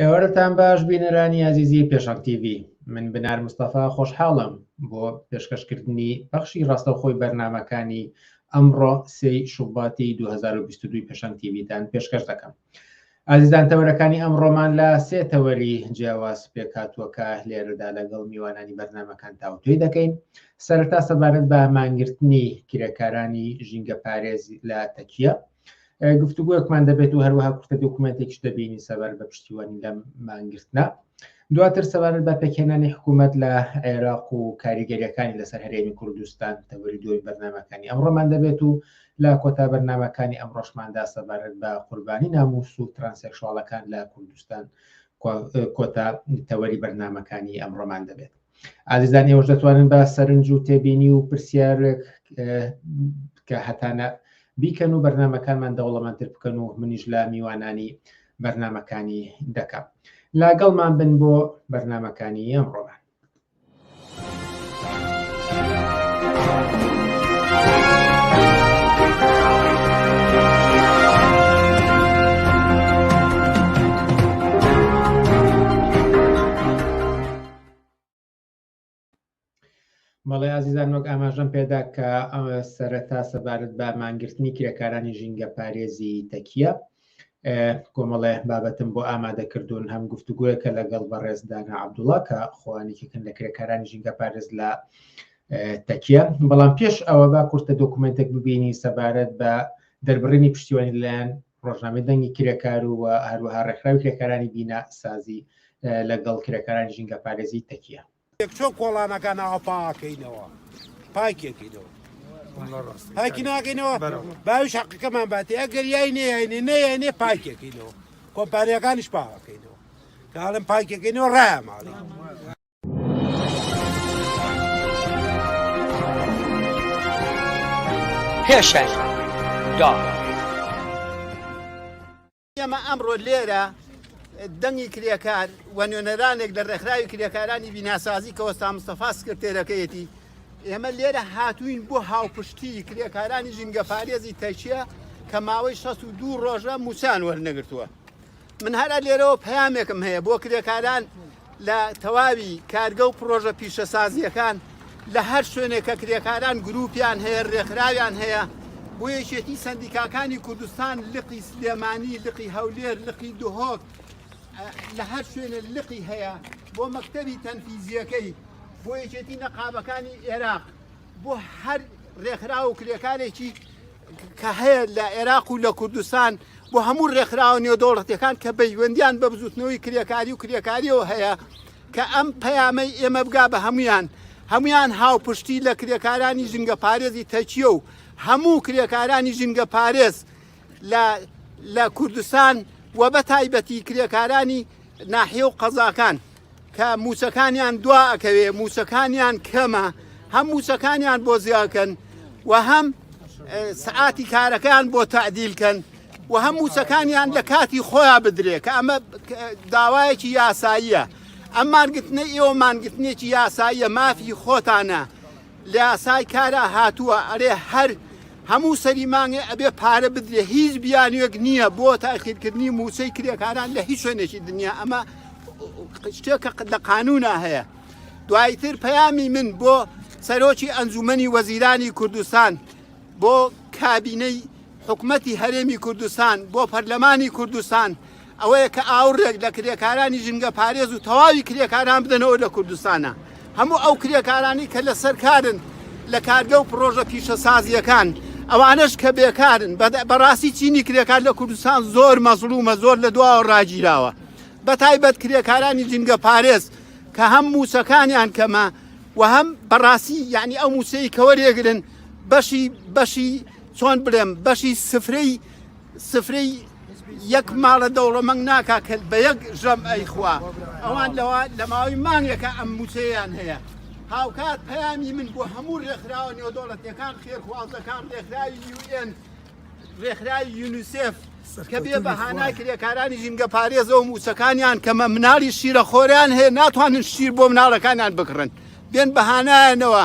ئێوەتان باش بینەرانی عزیزی پێشەنگ TV. من بنار مستەفا خۆشحاڵم بۆ پێشکەشکردنی بەخشی ڕاستەوخۆی بەرنامەکانی ئەمڕۆ 3 شوباتی 2022 پێشەنگ TVتان پێشکەش دەکەم. ئازیزان تەوەرەکانی ئەمڕۆمان لە سێ تەوەری جیاواز پێکاتووەکە لێرەدا لەگەڵ میوانانی بەرنامەکان تاوتوێ دەکەین. سەرەتا سەبارەت بە مانگرتنی کرێکارانی ژینگە پارێز لە تەکیە گفتوگویەکمان دەبێت و هەروەها کورتە دۆکومنتێکیش دەبینی سەبارەت بە پشتیوانی لەم مانگرتنە. دواتر سەبارەت بە پێکهێنانی حکوومەت لە عێراق و کاریگەریەکانی لەسەر هەرێمی کوردستان تەوەری دوای بەرنامەکانی ئەمڕۆمان دەبێت و لە کۆتا بەرنامەکانی ئەمڕۆشماندا سەبارەت بە قوربانی ناموس و ترانسێکشواڵەکان لە کوردستان کۆتا تەوەری بەرنامەکانی ئەمڕۆمان دەبێت. ئازیزان ئێوەش دەتوانن بە سەرنج و تێبینی و پرسیارێک کە هەتانە بیکەن و بەرنامەکانمان دەوڵەمەندتر بکەن و منیش لە میوانانی بەرنامەکانی دەکەم. لاگەڵمان بن بۆ بەرنامەکانی ئەمڕۆمان. بەڵێ ئازیزان وەک ئاماژەم پێدا کە سەرەتا سەبارەت بە مانگرتنی کرێکارانی ژینگە پارێزی تەکیە کۆمەڵێ بابەتم بۆ ئامادەکردوون هەم گفتوگویەکە لەگەڵ بەڕێزدانە عەبدوڵڵا کە خۆوانێکێکن لە کرێکارانی ژینگە پارێز لە تەکیە. بەڵام پێش ئەوە با کورتە دۆکومنتێک ببینی سەبارەت بە دەربڕینی پشتیوانی لەلایەن ڕۆژنامەی دەنگی کرێکار و هەروەها ڕێکخراوی کرێکارانی بینە سازی لەگەڵ کرێکارانی ژینگە پارێزی تەکیە. چۆ کۆڵانەکان ئاوا پاکەینەوە پاکێکینەوە پاکی ناکەینەوە باویش حەقەکەمان باتی ئەگەر یای نەیانێ نەیانێ پاکێکینەوە کۆمپانیەکانیش پاکەینەوە کاڵم پاکێکینەوە ڕایە ماڵی پێشەی دا ئێمە ئەمڕۆ لێرە دەنگی کرێکار و نوێنەرانێک لە ڕێکخراوی کرێکارانی بیناسازی کە وەستا مستەفا سکرتێرەکەیەتی ئێمە لێرە هاتووین بۆ هاوپشتی کرێکارانی ژینگە پارێزی تەکیە کە ماوەی 62 ڕۆژە موچان وەرنەگرتووە. من هەرە لێرەوە پەیامێکم هەیە بۆ کرێکاران لە تەواوی کارگە و پرۆژە پیشەسازیەکان لە هەر شوێنێک کە کرێکاران گروپیان هەیە ڕێکخراویان هەیە بۆ یەکێتی سەندیکاکانی کوردستان لقی سلێمانی لقی هەولێر لقی دهۆک لە هەر شوێنە لقی هەیە بۆ مەکتەبی تەنفیزیەکەی بۆ یەکێتی نەقابەکانی عێراق بۆ هەر ڕێکخرا و کرێکارێکی کە هەیە لە عێراق و لە کوردستان بۆ هەموو ڕێکخراوە نێودەوڵەتیەکان کە پەیوەندیان بە بزوتنەوەی کرێکاری و کرێکاریەوە هەیە کە ئەم پەیامەی ئێمە بگا بە هەمویان هاوپشتی لە کرێکارانی ژینگە پارێزی تەکیە و هەموو کرێکارانی ژینگە پارێز لە کوردستان و بە تایبەتی کرێکارانی ناحیە و قەزاکان کە موچەکانیان دوا ئەکەوێ موچەکانیان کەمە هەم موچەکانیان بۆ زیاکەن و هەم سعاتی کارەکان بۆ تعدیلکەن و هەم موچەکانیان لە کاتی خۆیان بدرێ کە ئەمە داوایەکی یاساییە. ئەم مانگرتنە ئێوە مانگرتنێکی یاساییە مافی خۆتانە لە یاسای کارە هاتووە ئەرێ هەر هەموو سەری مانگێ ئەبێ پارە بدرێ هیچ بیانوێک نییە بۆ تاخیرکردنی موچەی کرێکاران لە هیچ شوێنێکی دنیا ئەمە شتێکە لە قانونا هەیە. دوایتر پەیامی من بۆ سەرۆکی ئەنجومەنی وەزیرانی کوردستان بۆ کابینەی حکومەتی هەرێمی کوردستان بۆ پەرلەمانی کوردستان ئەوەیە کە ئاوڕێک لە کرێکارانی ژینگە پارێز و تەواوی کرێکاران بدەنەوە لە کوردستانە هەموو ئەو کرێکارانی کە لە سەرکارن لە کارگە و پرۆژە پیشەسازیەکان ئەوانش کە بێکارن بەڕاستی چینی کرێکار لە کوردستان زۆر مەزلومە زۆر لە دواوە ڕاگیراوە بە تایبەت کرێکارانی ژینگە پارێز کە هەم موچەکانیان کەمە و هەم بەڕاستی یعنی ئەو موچەی کە وەرێگرن بەشی چۆن بڵێم بەشی سفرەی یەک ماڵە دەوڵەمەنگ ناکا کە بە یەک ژەم ئەیخوا ئەوان لە ماوەی مانگێکە ئەم موچەیان هەیە. هاوکات پەیامی من بۆ هەموو ڕێکخراوە نێودەوڵەتیەکان خێرخوازەکان ڕێکخراوی UN ڕێکخراوی یونیسف کە بێ بەهانای کرێکارانی ژینگە پارێزەوە موچەکانیان کە مناڵی شیرە خۆریان هەیە ناتوانن شیر بۆ مناڵەکانیان بکڕن بێن بەهانایانەوە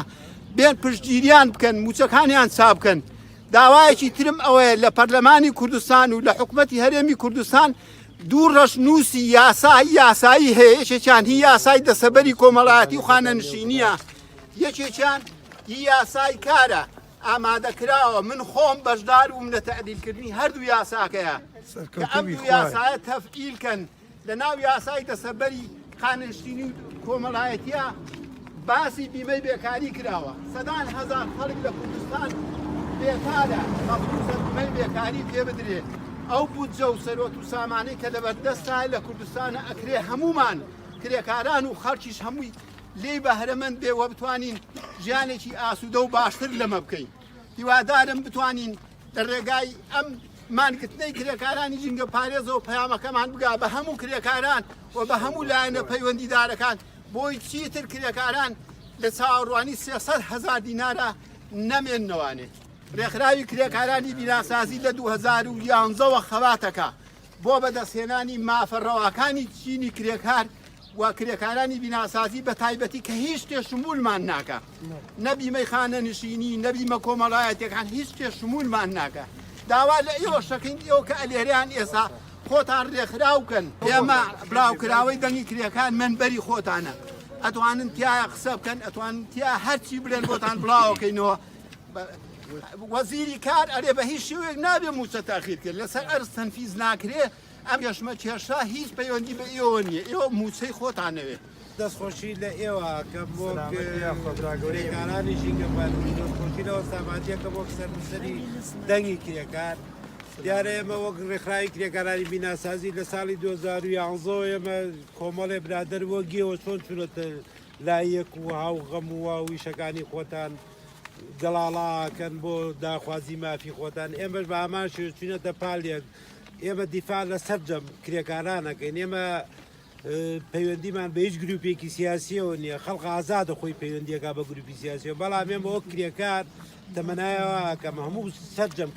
بێن پشتگیریان بکەن موچەکانیان چاپ بکەن داوایەکی ترم ئەوەیە لە پەرلەمانی کوردستان و لە حکومەتی هەرێمی کوردستان دوو ڕەش نووسی یاسایی هەیە یەکێکیان هی یاسای دەسەبەری کۆمەڵایەتی و خانەنشینیە یەکێکیان هی یاسای کارە ئامادەکراوە من خۆم بەشدار بووم لە تەعدیلکردنی هەردوو یاساکەیە کە ئەم دوو یاسایە تەفعیلکەن لە ناو یاسای دەسەبەری خانەنشینی و کۆمەڵایەتیە باسی بیمەی بێکاری کراوە سەدان هەزار خەڵک لە کوردستان بێکارە مەخصوصە بیمەی بێکاری پێ بدرێت ئەو بودجە و سەرۆت و سامانەی کە لەبەردەستە لە کوردستانە ئەکرێ هەمومان کرێکاران و خەڵکیش هەمووی لێی بەهرەمەند بێ وە بتوانین ژیانێکی ئاسوودە و باشتر لەمە بکەین هیوادارم بتوانین لە ڕێگای ئەم مانکردنەی کرێکارانی جینگە پارێزەوە پەیامەکەمان بگا بە هەموو کرێکاران و بە هەموو لایەنە پەیوەندیدارەکان بۆی چیتر کرێکاران لە چاوەڕوانی 300,000 دینارە نەمێننەوانێت ڕێکخراوی کرێکارانی بیناسازی لە 2011ەوە خەواتەکە بۆ بەدەستهێنانی مافەڕەواکانی چینی کرێکار و کرێکارانی بیناسازی بە تایبەتی کە هیچ تێشمولمان ناکە نەبیمەی خانە نشینی نەبیمە کۆمەڵایەتەکان هیچ تێشمولمان ناکە داوا لە ئێوە شەکەین ئێوە کە ئەلێریان ئێسا خۆتان ڕێکخراوکەن ئێمە بڵاوکراوەی دەنگی کرێکان منبەری خۆتانە ئەتوانن تایە قسە بکەن ئەتوانن تیا هەرچی بڵێن بۆتان بڵاوکەینەوە وەزیری کار ئەرێ بە هیچ شێوەیەک نابێ موچە تاخیر کرد لەسەر ئەرز تەنفیز ناکرێ ئەم گەشمە کێشا هیچ پەیوەندی بە ئێوە نییە ئێوە موچەی خۆتانەوێت دەستخۆشی لە ئێوە کە بۆ کرێکارانی ژینگە دەستخۆشیەوە سامانتیەکە بۆ سەرسەری دەنگی کرێکار دیارە ئێمە وەک ڕێکخراوی کرێکارانی بیناسازی لە ساڵی 2011 ئێمە کۆمەڵێ برادەر وە گێوە چۆن چونەتە لایەک و هاو غەم و ویشەکانی خۆتان گەڵاڵاکەن بۆ داخوازی مافی خۆتان ئێمەش بە ئامان چونەتە پالێک ئێمە دیفاع لە سەرجەم کرێکارانەکەین ئێمە پەیوەندیمان بە هیچ گروپێکی سیاسیەوە نییە خەڵق ئازادە خۆی پەیوەندیەکە بە گروپی سیاسیەوە بەڵام ئێمە وەک کرێکار تەمەنایەوە کەم هەموو سەرجەم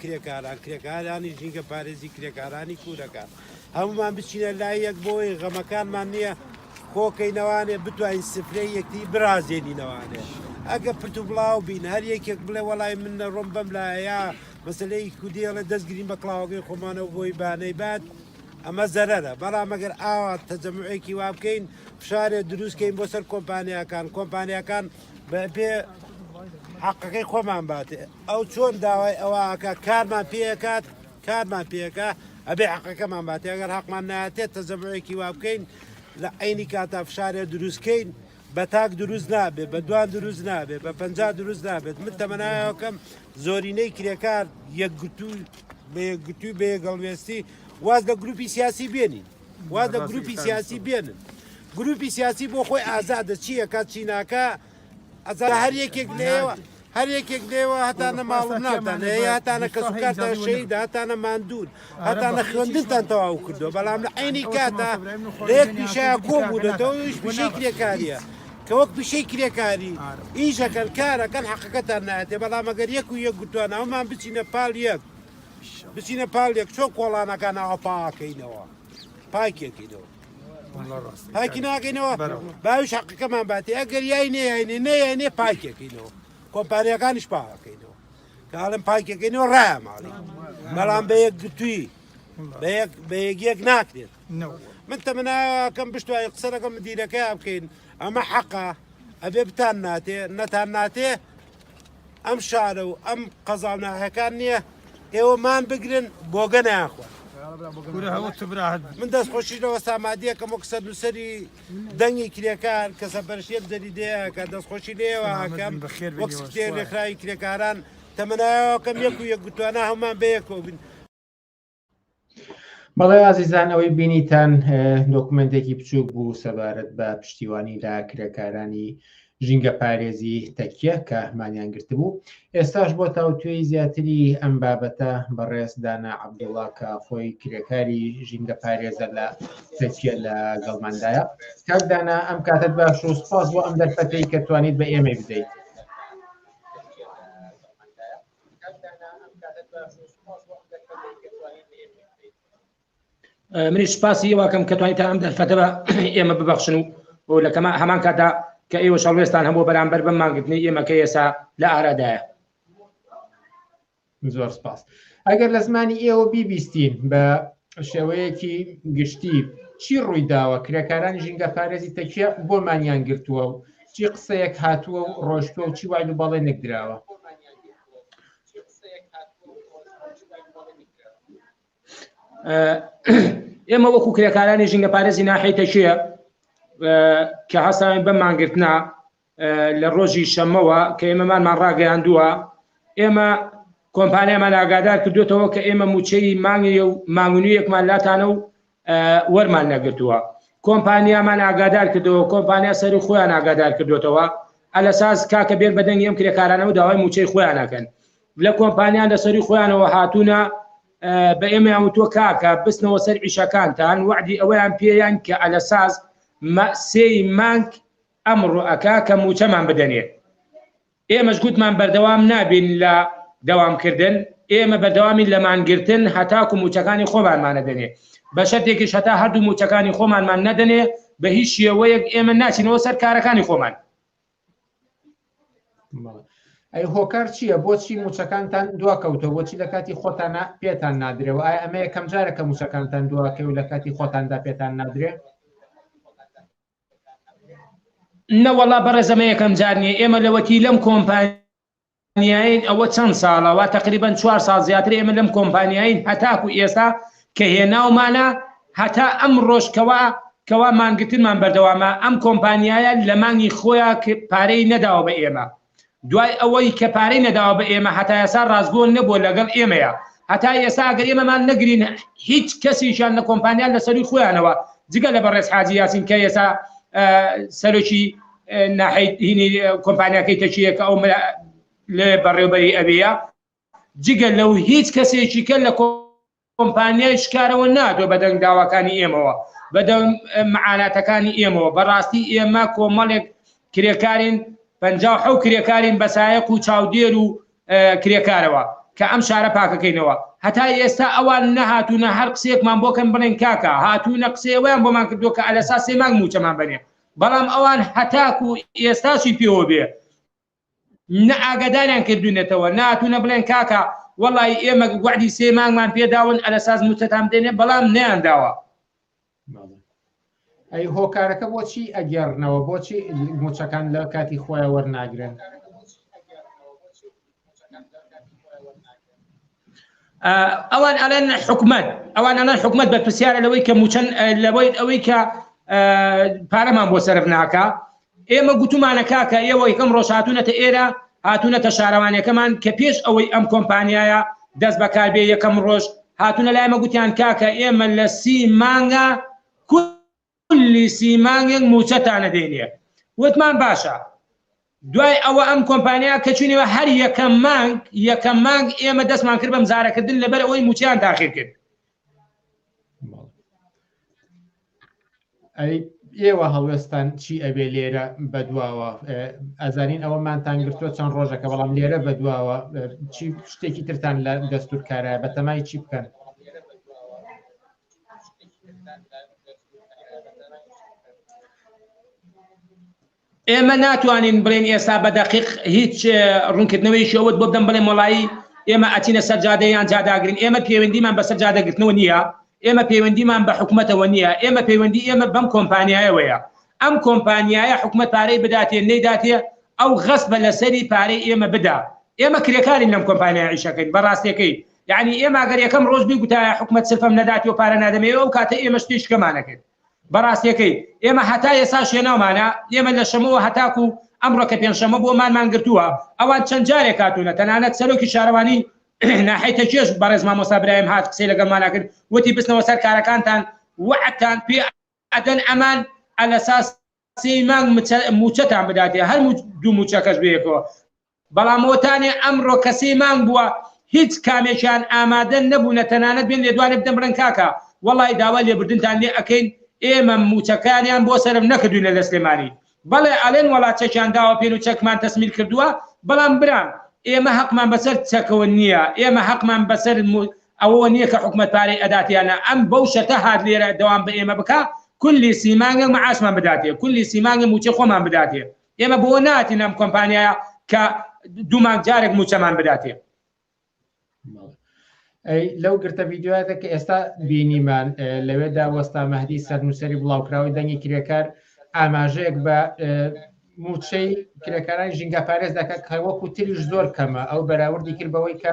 کرێکارانی ژینگە پارێزی کرێکارانی کوورەکان هەمومان بچینە لای یەک بۆی غەمەکانمان نییە خۆکەینەوانێ بتوانین سفرەی یەکتی برازێنینەوانێ ئەگە پرت و بڵاو بین هەر یەکێک بڵێ وەڵای منە ڕۆم بەم لایە مەسلەی کودێڵە دەستگرین بە کڵاوەکەی خۆمانەوە بۆی بانەی بات ئەمە زەرەرە بەڵام ئەگەر ئاوا تەجەمعێکی وا بکەین فشارێ دروستکەین بۆ سەر کۆمپانیەکان بە حەقەکەی خۆمان باتێ ئەو چۆن داوای ئەوەکە کارمان پێەکە ئەبێ حەقەکەمان باتێ ئەگەر حەقمان ناتێت تەجەمعێکی وا بکەین لە عینی کاتا فشارێ دروستکەین بە تاک دروست نابێت بە دوان دروست نابێت بە پەنجا دروست نابێت من تەمەنایەوەکەم زۆرینەی کرێکار یەکگوتوی بێ گەڵوێستی واز لە گروپی سیاسی بێنین واز لە گروپی سیاسی بێنن گروپی سیاسی بۆ خۆی ئازادە چیەکە چیناکە ئەزار هەر یەکێک لێوە هەتانە ماڵم ناتان هەتانە کەسوکاتە شەیدا هەتانە ماندوون هەتانە خوێندنتان تەواو کردو بەڵام لە عینی کاتە لە یەک پیشەیە کۆم بوودێتەوە هیچ پیشەی کرێکاریە کە وەک پیشەی کرێکاری ئیشەکەن کارەکەن حەقەکەتان نایەتێ بەڵام ئەگەر یەک و یەک گوتوانە ئەومان بچینە پاڵ یەک چۆ کۆڵانەکان ئەوە پاکەینەوە پاکێکینەوە پاکی ناکەینەوە باویش حەقەکەمان باتی ئەگەر یای نەیانێ پاکێکینەوە کۆمپانیەکانیش پاکەینەوە کاڵم پاکێکەکەینەوە ڕایە ماڵی بەڵام بە یەک گوتووی بە یەک ناکرێت من تەمەناکەم بشتوای قسەرەکەم دیرەکەی بکەین ئەمە حەقا ئەبێ بتان ناتێ نەتان ناتێ ئەم شارە و ئەم قەزاڵناهەکان نییە ئێوەمان بگرن بۆگە ناخوا من دەستخۆشیەوە سامادیەکەم وەک سەر نووسری دەنگی کرێکار کە سەپەرشیەک دەریدەیە کە دەستخۆشی لێوە ئەکەم وەک سکرتێر ڕێکخراوی کرێکاران تەمەنایەوەکەم یەک و یەک گوتوانە هەمومان بەیەکەوە بین. بەڵێ ئازیزان ئەوەی بینیتان دۆکومنتێکی بچووک بوو سەبارەت بە پشتیوانی لا کرێکارانی ژینگە پارێزی تەکیە کە مانیان گرت بوو. ئێستاش بۆ تاوتوێی زیاتری ئەم بابەتە بەڕێز دانا عەبدوڵڵا کە خۆی کرێکاری ژینگە پارێزە لە تەکیە لە گەڵماندایە. کاک دانا ئەم کاتت باش و سپاس بۆ ئەم دەرفەتەی کە توانیت بە ئێمە بدەیت. منیش سپاسی ئێوەکەم کە توانیت ئەم دەرفەتە بە ئێمە ببەخشن و لە هەمان کاتا کە ئێوە شەڵوێستان هەموو بەرامبەر بەم مانگرتنی ئێمە کە ئێستا لە ئارادایە. زۆر سپاس. ئەگەر لە زمانی ئێوە بیبیستین بە شێوەیەکی گشتی چی ڕووی داوە کرێکارانی ژینگە پارێزی تەکیە بۆمانیان گرتووە و چی قسەیەک هاتووە و ڕۆشتووە و چی وای و بەڵێ نەکدراوە؟ ئێمە وەکو کرێکارانی ژینگە پارێزی ناحەی تەکیە کە هەستاوین بەم مانگرتنا لە ڕۆژی شەمەوە کە ئێمەمانمان ڕاگەیاندووە ئێمە کۆمپانیامان ئاگادار کردوێتەوە کە ئێمە موچەی مانگی و مانگونوویەکمان لاتانە و وەرمان نەگرتووە کۆمپانیامان ئاگادار کردەوە کۆمپانیا سەری خۆیان ئاگادار کردوێتەوە ئەلەساس کاکە بێر بەدەنگی ئەم کرێکارانەوە داوای موچەی خۆیانەکەن لە کۆمپانیان لە سەری خۆیانەوە هاتوونە بە ئێمە وتووە کاکە بستنەوە سەر عیشەکانتان وعدی ئەوەیان پێیان کە ئەلەساس سێی مانگ ئەمڕۆ ئەکا کە موچەمان بدەنێت ئێمەش گوتمان بەردەوام نابین لە دەوامکردن ئێمە بەردەوامی لە مانگرتن هەتاکو موچەکانی خۆمانمانە دەنێ بە شەرتێکیش هەتا هەردوو موچەکانی خۆمانمان نەدەنێ بە هیچ شێوەیەک ئێمە ناچینەوە سەر کارەکانی خۆمان. ئەی هۆکار چییە بۆچی موچەکانتان دواکەوتەوە بۆچی لە کاتی خۆتانە پێتان نادرێەوە ئایا ئەمە یەکەم جارێکە موچەکانتان دواکەوت و لە کاتی خۆتاندا پێتان نادرێ؟ نەوەڵا بەڕێزەمە یەکەم جار نیە ئێمە لەوەتی لەم کۆمپانیاین ئەوە چەند ساڵەوە تقریبا 4 ساڵ زیاتر ئێمە لەم کۆمپانیاین هەتاکو ئێستا کە هێناومانە هەتا ئەم ڕۆژکەوا مانگرتنمان بەردەوامە ئەم کۆمپانیایە لە مانگی خۆیان پارەی نەداوە بە ئێمە دوای ئەوەی کە پارەی نەداوە بە ئێمە هەتا ئێستا ڕازگۆ نەبووە لەگەڵ ئێمەیە هەتا ئێستا ئەگەر ئێمەمان نەگرین هیچ کەسیشان لە کۆمپانیان لەسەری خۆیانەوە جگە لە بەڕێز حاجی یاسین کە ئێستا سەرۆکی ناحەی کۆمپانیاکەی تەکیەکە ئەو لە بەڕێوەبەری ئەبەیە جگە لەو هیچ کەسێکی کە لە کۆمپانیای شکارەوە ناتوە بەدەنگ داواکانی ئێمەوە بەدەنگ معاناتەکانی ئێمەوە بەڕاستی ئێمە کۆمەڵێک کرێکارین 57 کرێکارین بەسایەق و چاودێر و کرێکارەوە کە ئەم شارە پاکەکەینەوە هەتا ئێستا ئەوان نەهاتوونە هەر قسێکمان بۆکەن بڵێن کاکە هاتوونە قسەیەوەیان بۆمان کردووە کە ئەلەسا سێ مانگ موچەمان بنێ بەڵام ئەوان هەتاکو ئێستاشی پێوە بێ نە ئاگاداریان کردوونێتەوە ناتوونە بڵێن کاکە وەڵی ئێمە وعدی سێ مانگمان پێداون ئەلەساس موچەتان بدەنێ بەڵام نەیانداوە. ئەی هۆکارەکە بۆچی ئەگەڕنەوە بۆچی موچەکان لە کاتی خۆیان وەرناگرن؟ ئەوان ئەڵێن حکومەت بەرپرسیارە لەوەی کە موچەن لەوەی ئەوەی کە پارەمان بۆ سەرف ناکە ئێمە گوتومانە کاکە ئێوە یەکەم ڕۆژ هاتوونەتە ئێرە هاتوونەتە شارەوانەکەمان کە پێش ئەوەی ئەم کۆمپانیایە دەست بەکار بێ یەکەم ڕۆژ هاتوونە لایمە گوتیان کاکە ئێمە لە 30 مانگە کولی 30 مانگێک موچەتانە دێنێ وتمان باشە دوای ئەوە ئەم کۆمپانیا کە چوونەوە هەر یەکەم مانگ ئێمە دەستمان کرد بەم زارەکردن لەبەر ئەوەی موچیان تاخیر کرد. ئێوە هەڵوێستان چی ئەبێ لێرە بەدواوە ئەزانین ئەوەمانتان گرتووە چەند ڕۆژەکە بەڵام لێرە بەدواوە چی شتێکی ترتان لە دەستور کارە بەتەمای چی بکەن؟ ئێمە ناتوانین بڵێن ئێستا بە دەقیق هیچ ڕوونکردنەوەی شەوت بۆ بدەم بڵێن وڵایی ئێمە ئەچینە سەر جادەیان جاداگرین ئێمە پەیوەندیمان بەسەر جادەگرتنەوە نییە ئێمە پەیوەندیمان بە حکومەتەوە نییە ئێمە پەیوەندی ئێمە بەم کۆمپانیایەوەیە ئەم کۆمپانیایە حکومەت پارەی بداتێ نەیداتێ ئەو غەسبە لەسەری پارەی ئێمە بدا ئێمە کرێکارین لەم کۆمپانیای عیشەکەین بەڕاستیەکەی یعنی ئێمە ئەگەر یەکەم ڕۆژ بیگوتایە حکومەت سلفەم نەداتی و پارە نادەمەوە ئەو کاتە ئێمە شتێشکەمانە کرد بەڕاستیەکەی ئێمە هەتا ئێستا شوێنەوەمانە ئێمە لە شەمەوە هەتاکو ئەمڕۆ کە پێنجشەمە بۆمانمان گرتووە ئەوان چەند جارێک هاتوونە تەنانەت سەرۆکی شارەوانی ناحەی تەکیەش بەڕێز مامۆستا برایم هات قسەی لەگەڵمانە کرد وتی بستنەوە سەر کارەکانتان وعدتان پێ ئەدەن ئەمان ئەلەساس سێ مانگ موچەتان بداتێ هەر دوو موچەکەش بەیەکەوە بەڵام ئەوتانێ ئەمڕۆ کە سێ مانگ بووە هیچ کامێکیان ئامادە نەبوونە تەنانەت بێن لێدوانێ بدەن بڵێن کاکە وەڵی داوا لێبوردنتان لێ ئەکەین ئێمە موچەکانیان بۆ سەرم نەکردوونە لە سلێمانی بەڵێ ئەڵێن وڵات چەکیان داوە پێن و چەکمان تەسمیل کردووە بەڵام برام ئێمە حەقمان بەسەر چەکەوە نییە ئێمە حەقمان بەسەر ئەوە نییە کە حکومەت پارەی ئەداتیانە ئەم بەو شەتە هات لێرە دەوام بە ئێمە بکە کولی 30 مانگێک معاشمان بداتێ کولی 30 مانگێک موچە خۆمان بداتێ ئێمە بۆ ناتین ئەم کۆمپانیایە کە دوو مانگ جارێک موچەمان بداتێ. لەو گرتە ڤیددیوەکە کە ئێستا بینیمان لەوێدا وەستا مەهدی سەرنووسری بڵاوکراوی دەنگی کرێکار ئاماژەیەک بە موچەی کرێکارانی ژینگە پارێز دەکات کە وەکو تریش زۆر کەمە ئەو بەراوردی کرد بەوەی کە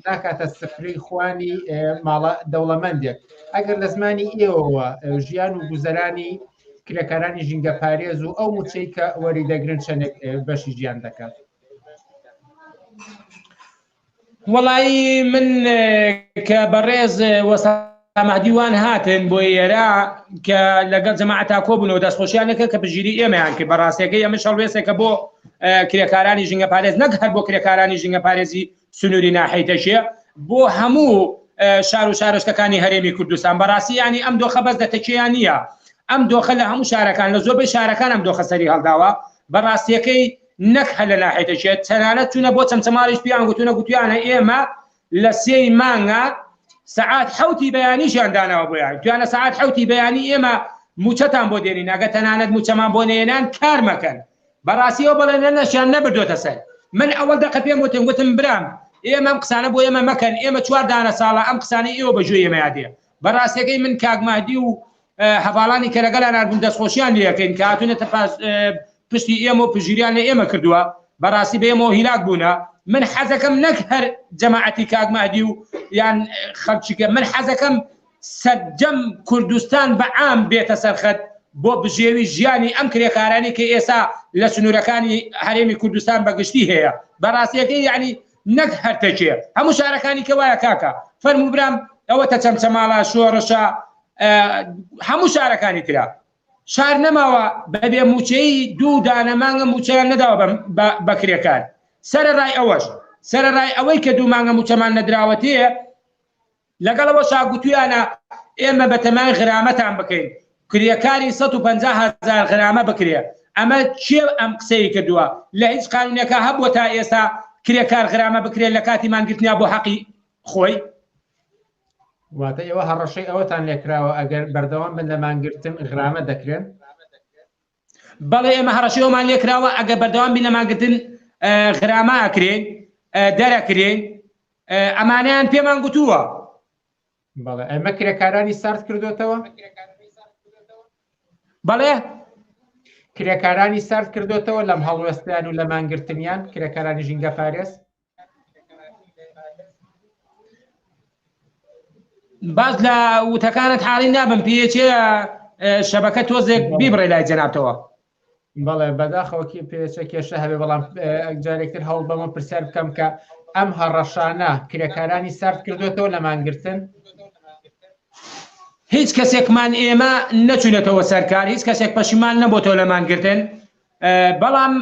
ناکاتە سفری خوانی ماڵە دەوڵەمەندێک ئەگەر لە زمانی ئێوەوە ژیان و گوزەرانی کرێکارانی ژینگە پارێز و ئەو موچەی کە وەری دەگرن چەندێک بەشی ژیان دەکات. وەڵی من کە بەڕێز وەسامەدیوان هاتن بۆ ئێرە کە لەگەڵ جەماعەتا کۆبوونەوە دەستخۆشیانەکە کە پژگیری ئێمەیان کرد بەڕاستیەکەی ئەمە شەڵوێستێکە بۆ کرێکارانی ژینگە پارێز نەک هەر بۆ کرێکارانی ژینگە پارێزی سنووری ناحەیتەشێ بۆ هەموو شار و شارۆچکەکانی هەرێمی کوردستان بەڕاستی ینی ئەم دۆخە بەس دەتەکییان نییە ئەم دۆخە لە هەموو شارەکان لە زۆربەی شارەکان ئەم دۆخە سەری هەڵداوە بەڕاستیەکەی نەک هە لە ناحەیتەشێت تەنانەت چوونە بۆ چەمچەماڵیش پیان گوتونە گوتیانە ئێمە لە سێی مانگە سعات حوتی بەیانیشیان داناوە بۆیان توانە سعات حوتی بەیانی ئێمە موچەتان بۆ دێنین ئەگە تەنانەت موچەمان بۆ نێنان کار مەکەن بەڕاستیەوە بەڵێ نەشیان نەبردوتە سەر من ئەوەل دەقە پێم وتم برام ئێمە ئەم قسانە بۆ ئێمە مەکەن ئێمە 4 دانە ساڵە ئەم قسانەی ئێوە بەژوێ ئێمەیادێ بەڕاستیەکەی من کاگمادی و هەواڵانی کە لەگەڵان هەربوون دەستخۆشیان لێەکەین کە هاتوونەتە پشتی ئێمە و پژگیریان لە ئێمە کردووە بەڕاستی بە ئێمەوە هیلاک بوونە من حەزەکەم نەک هەر جەماعەتی کاگمادی و یان خەڵکیکە من حەزەکەم سەرجەم کوردستان بەعام بێتە سەرخەت بۆ بژێوی ژیانی ئەم کرێکارانی کە ئێستا لە سنوورەکانی هەرێمی کوردستان بەگشتی هەیە بەڕاستیەکەی یعنی نەک هەرتەکێ هەموو شارەکانی کە وایە کاکە فەرموو برام ئەوەتە چەمچەماڵە شۆڕشە هەموو شارەکانی ترا شار نەماوە بەبێ موچەی 2 دانەمانگە موچەیان نەداوە بە کرێکار سەرەڕای ئەوەش سەرەڕای ئەوەی کە 2 مانگە موچەمان نەدراوەتەیە لەگەڵەوە شاگوتویانە ئێمە بە تەمای غرامەتان بکەین کرێکاری 150,000 غرامە بکرێ ئەمە چێ ئەم قسەی کردووە لە هیچ قانونێکە هەبووە تا ئێستا کرێکار غرامە بکرێت لە کاتی مانگرتنیا بۆ حەقی خۆی واتە ئێوە هەڕەشەی ئەوەتان لێکراوە ئەگەر بەردەوام بن لە مانگرتن غرامە دەکرێن بەڵێ ئێمە هەڕەشەوەمان لێکراوە ئەگەر بەردەوام بین لە مانگرتن غرامە ئەکرێن دەرەکرێن ئەمانیان پێمان گوتووە بەڵێ ئەمە کرێکارانی سارد کردوتەوە بەڵێ کرێکارانی سارد کردوتەوە لەم هەڵوێستیان و لە مانگرتنیان کرێکارانی ژینگە پارێز باز لە وتەکانت حاڵی نابم پێچێ شەبەکە تۆزێک بیبڕێ لای جەنابتەوە بەڵێ بەداخەوەکی پێچە کێشە هەبێ بەڵام جارێکتر هەوڵ بەمە پرسیار بکەم کە ئەم هەڕەشانە کرێکارانی سارد کردوتەوە لە مانگرتن هیچ کەسێکمان ئێمە نەچوونێتەوە سەرکار هیچ کەسێک پەشیمان نەبووتەوە لە مانگرتن بەڵام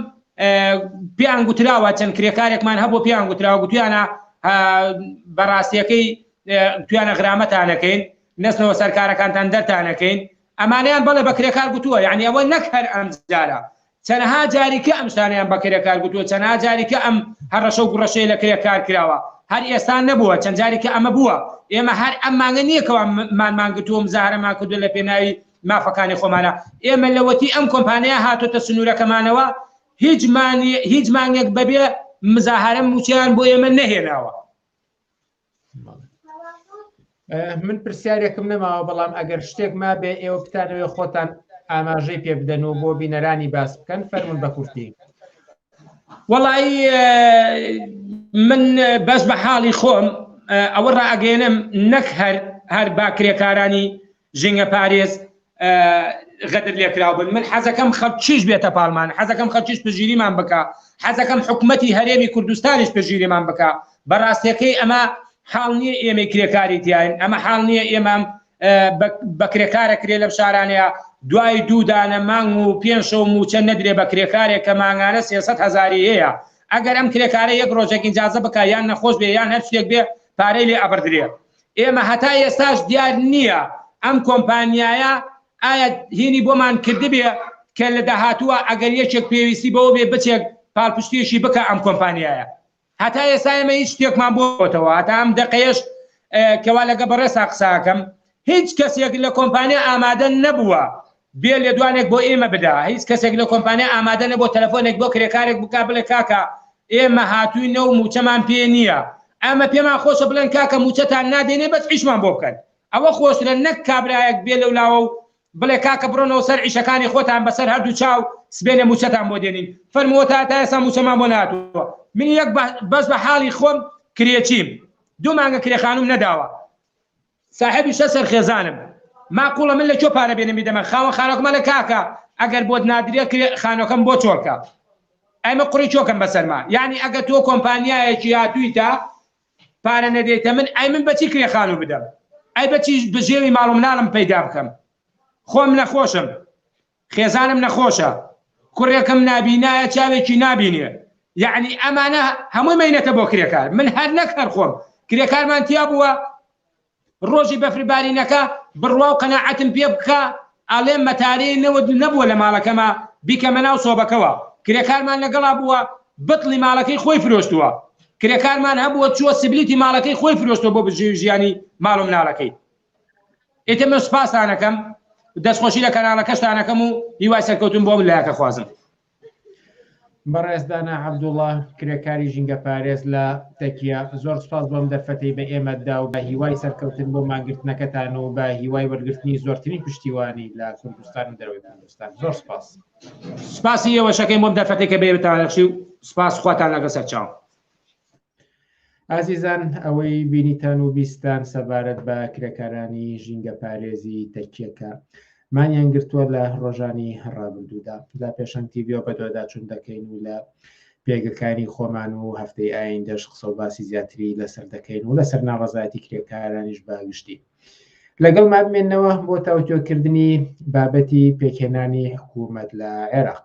پیان گوتراوە چەند کرێکارێکمان هەبوو پیان گوتراوە گوتیانە بەڕاستیەکەی توانە غرامەتانەکەین نستنەوە سەرکارەکانتان دەرتانەکەین ئەمانیان بەڵێ بە کرێکار گوتووە یعنی ئەوە نەک هەر ئەم جارە چەندها جاریکە ئەم شتانیان بە کرێکار گوتووە چەندها جاریکە ئەم هەڕەشە و گوڕەشەی لە کرێکار کراوە هەر ئێستا نەبووە چەند جاریکە ئەمە بووە ئێمە هەر ئەم مانگە نییەکەوە مانگرتووە مزاهرەمان کردو لە پێناوی مافەکانی خۆمانە ئێمە لەوەتی ئەم کۆمپانیا هاتوتە سنوورەکەمانەوە هیچ مانگێک بەبێ مزاهرە موچیان بۆ ئێمە نەهێناوە من پرسیارێکم نەماوە بەڵام ئەگەر شتێک ما بێ ئێوە بتانەوێ خۆتان ئاماژەی پێ بدەن و بۆ بینەرانی باس بکەن فەرمون بە کورتی وەڵی من بەس بە حاڵی خۆم ئەوە ڕائگەێنم نەک هەر با کرێکارانی ژینگە پارێز غەدر لێکراو بن من حەزەکەم خەڵکیش بێتە پاڵمان حەزەکەم خەڵکیش پژگیریمان بکە حەزەکەم حکوومەتی هەرێمی کوردستانیش پژگیریمان بکە بەڕاستیەکەی ئەمە حاڵ نییە ئێمە کرێکاری تیاین ئەمە حاڵ نییە ئێمە بە کرێکارە کرێ لەم شارانەیە دوای 2 دانە مانگ و 5 موچە نەدرێ بە کرێکارێک کە مانگانە 300,000 هەیە ئەگەر ئەم کرێکارە یەک ڕۆژێک ئیجازە بکە یان نەخۆش بێ یان هەر شتێک بێ پارەی لێ ئەبردرێ ئێمە هەتا ئێستاش دیار نییە ئەم کۆمپانیایە ئایا هینی بۆمان کردبێ کە لە داهاتووە ئەگەر یەکێک پێویستی بەوە بێ بچێک پاڵپشتێکی بکە ئەم کۆمپانیایە هەتا ئێستا ئێمە هیچ شتێکمان بۆتەوە هەتا ئەم دقەیەش کەوا لەگە بەڕێسا قساکەم هیچ کەسێک لە کۆمپانیا ئامادە نەبووە بێ لێدوانێک بۆ ئێمە بدا هیچ کەسێک لە کۆمپانیا ئامادە نەبوو تەلەفۆنێک بۆ کرێکارێک بکا بڵێ کاکە ئێمە هاتووینە و موچەمان پێ نییە ئەمە پێمان خۆشە بڵێن کاکە موچەتان نادێنێ بەس عیشمان بۆ بکەن ئەوە خۆشترە نەک کابرایەک بێ لەولاوە و بڵێ کاکە بڕۆنەوە سەر عیشەکانی خۆتان بەسەر هەردوو چاو سبێنێ موچەتان بۆ دێنین فەرمووەتە تا ئێستا موچەمان بۆ نهاتووە من یەک بەس بە حاڵی خۆم کرێچیم 2 مانگە کرێخانوم نەداوە ساحێبی 6 سەرخێزانم ماقوڵە من لە کێ پارە بێنم میدەمە خاوەن خانۆکەمە لە کاکە ئەگەر بۆت نادرێ خانۆکەم بۆ چۆڵکە ئەمە قوڕی چۆکەم بەسەرما یعنی ئەگە تۆ کۆمپانیایەکی هاتوویتە پارە نەدەیتە من ئەی من بەچی کرێخانوو بدەم ئەی بەچی بژێوی ماڵ و مناڵم پەیدا بکەم خۆم نەخۆشم خێزانم نەخۆشە کوڕێکم نابینایە چاوێکی نابینێ یعنی ئەمانە هەمووی مەینەتە بۆ کرێکار من هەر نەک هەر خۆم کرێکارمان تیا بووە ڕۆژی بەفربارینەکە بڕوا و قەناعەتم پێ بکە ئەڵێم مەتارەی نەبووە لە ماڵەکەمە بیکەمە ناو سۆبەکەوە کرێکارمان لەگەڵا بووە بتڵی ماڵەکەی خۆی فرۆشتووە کرێکارمان هەبووە چووە سبلیتی ماڵەکەی خۆی فرۆشتووە بۆ بژێوی ماڵ و مناڵەکەی ئێتە من سوپاسانەکەم دەستخۆشی لە کەناڵەکەشتانەکەم و هیوای سەرکەوتن بۆ لایەکە خوازم بەڕێزدانە عەبدوڵڵا کرێکاری ژینگە پارێز لە تەکیە زۆر سپاس بۆم دەرفەتەی بە ئێمەدا و بە هیوای سەرکەوتن بۆ ماگرتنەکەتان و بە هیوای وەرگرتنی زۆرترین پشتیوانی لە کوردستان و دەرەوەی کوردستان زۆر سپاس سپاسی ئێوەشەکەی بۆم دەرفەتێک کە بێتانەخشی و سپاس خواتان لەگە سەر چاو ئازیزان ئەوەی بینیتان و بیستان سەبارەت بە کرێکارانی ژینگە پارێزی تەکیەکە مانیان گرتووە لە ڕۆژانی ڕابردوودا لا پێشەنگ تیڤۆ بە دۆداچوون دەکەین و لە پێگەکانی خۆمان و هەفتەی ئایندەش قسە و باسی زیاتری لەسەر دەکەین و لەسەر ناڕەزایەتی کرێکارانیش باگشتی لەگەڵ ما بمێنەوە بۆ تاوتۆکردنی بابەتی پێکهێنانی حکوومەت لە عێراق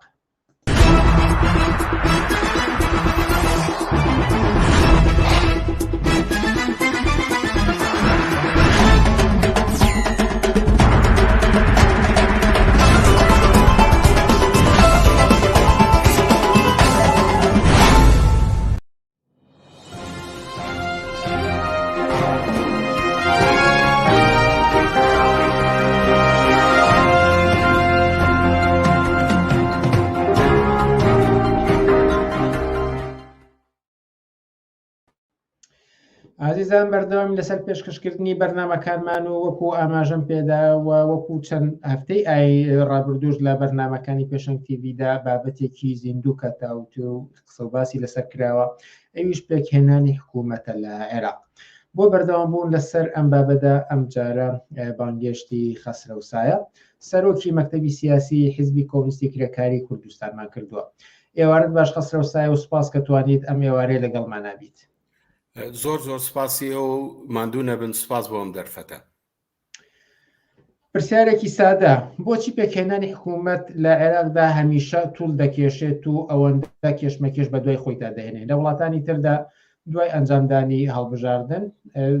عزیزان بەردەوامی لەسەر پێشکەشکردنی بەرنامەکانمان و وەکو ئاماژەم پێداوە وەکو چەند هەفتەی ڕابردوش لە بەرنامەکانی پێشەنگ تیڤیدا بابەتێکی زیندوو کەتاوت و قسە و باسی لەسەر کراوە ئەویش پێکهێنانی حکوومەتە لە عێراق بۆ بەردەوام بوون لەسەر ئەم بابەدا ئەم جارە بانگێشتی خەسرەوسایە سەرۆکی مەکتەبی سیاسی حیزبی کۆمونیستی کرێکاری کوردستانمان کردووە ئێوارت باش خەسرەوسایە و سپاس کە توانیت ئەم ئێوارەی لەگەڵمان نابیت زۆر زۆر سپاسی و ماندوو نەبن سپاس بۆم دەرفەتە پرسیارێکی سادە بۆچی پێکهێنانی حکوومەت لە عێراقدا هەمیشە توول دەکێشێت و ئەوەندە کێشمەکێش بە دوای خۆیدا دەهێنێت لە وڵاتانی تردا دوای ئەنجامدانی هەڵبژاردن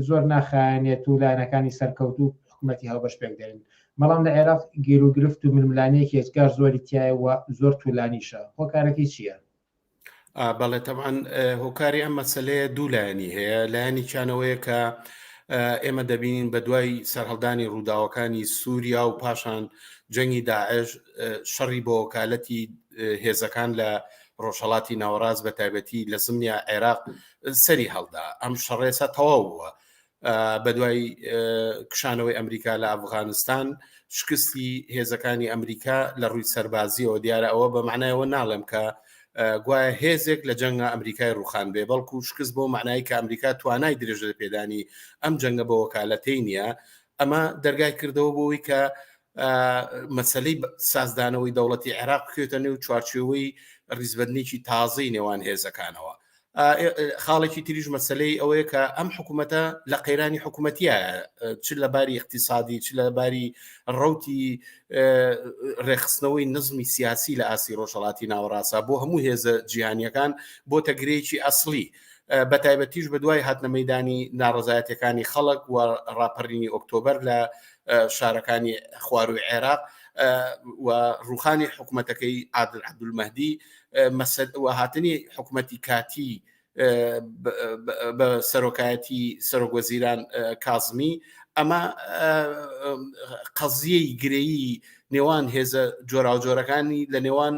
زۆر ناخایەنێت و لایەنەکانی سەرکەوت و حکوومەتی هەڵبەش پێکدێن بەڵام لە عێراق گیر و گرفت و ململانەیەکی هێزگار زۆری تایەوە زۆر توولانیشە هۆکارەکەی چییە؟ بەڵێ تەمان هۆکاری ئەم مەسەلەیە دوو لایەنی هەیە لایەنی چانەوەیە کە ئێمە دەبینین بە دوای سەرهەڵدانی ڕووداوەکانی سووریا و پاشان جەنگی داعش شەڕی بۆ وەکالەتی هێزەکان لە ڕۆژهەڵاتی ناوەڕاست بە تایبەتی لە زمنیا عێراق سەری هەڵدا ئەم شەڕێسا تەواو بووە بە دوای کشانەوەی ئەمریکا لە ئەفغانستان شکستی هێزەکانی ئەمریکا لە ڕووی سەربازیەوە دیارە ئەوە بە معنایەوە ناڵێم کە گوایە هێزێک لە جەنگە ئەمریکای ڕوخان بێ بەڵکو شکست بۆ معنایی کە ئەمریکا توانای درێژە پێدانی ئەم جەنگە بە وەکالەتەی نییە ئەمە دەرگای کردەوە بۆەوەی کە مەسەلەی سازدانەوەی دەوڵەتی عێراق بکەوێتە نێو چوارچێوەی ڕیزبەرنێکی تازەی نێوان هێزەکانەوە خاڵێکی تریژ مەسەلەی ئەوەیە کە ئەم حکوومەتە لە قەیرانی حکوومەتیە چ لە باری اقتصادی چ لە باری ڕەوتی ڕێخستنەوەی نزمی سیاسی لە ئاسی ڕۆژهەڵاتی ناوەڕاستە بۆ هەموو هێزە جیهانیەکان بۆ تەگرەیەکی ئەسڵی بە تایبەتیش بە دوای هاتنە مەیدانی ناڕەزایەتەکانی خەڵک و ڕاپەڕینی ئۆکتۆبەر لە شارەکانی خواروی عێراق و ڕوخانی حکوومەتەکەی عادل عەبدولمەهدی و هاتنی حکوومەتی کاتی بە سەرۆکایەتی سەرۆکوەزیران کازمی ئەمە قەزیەی گرەیی نێوان هێزە جۆراوجۆرەکانی لە نێوان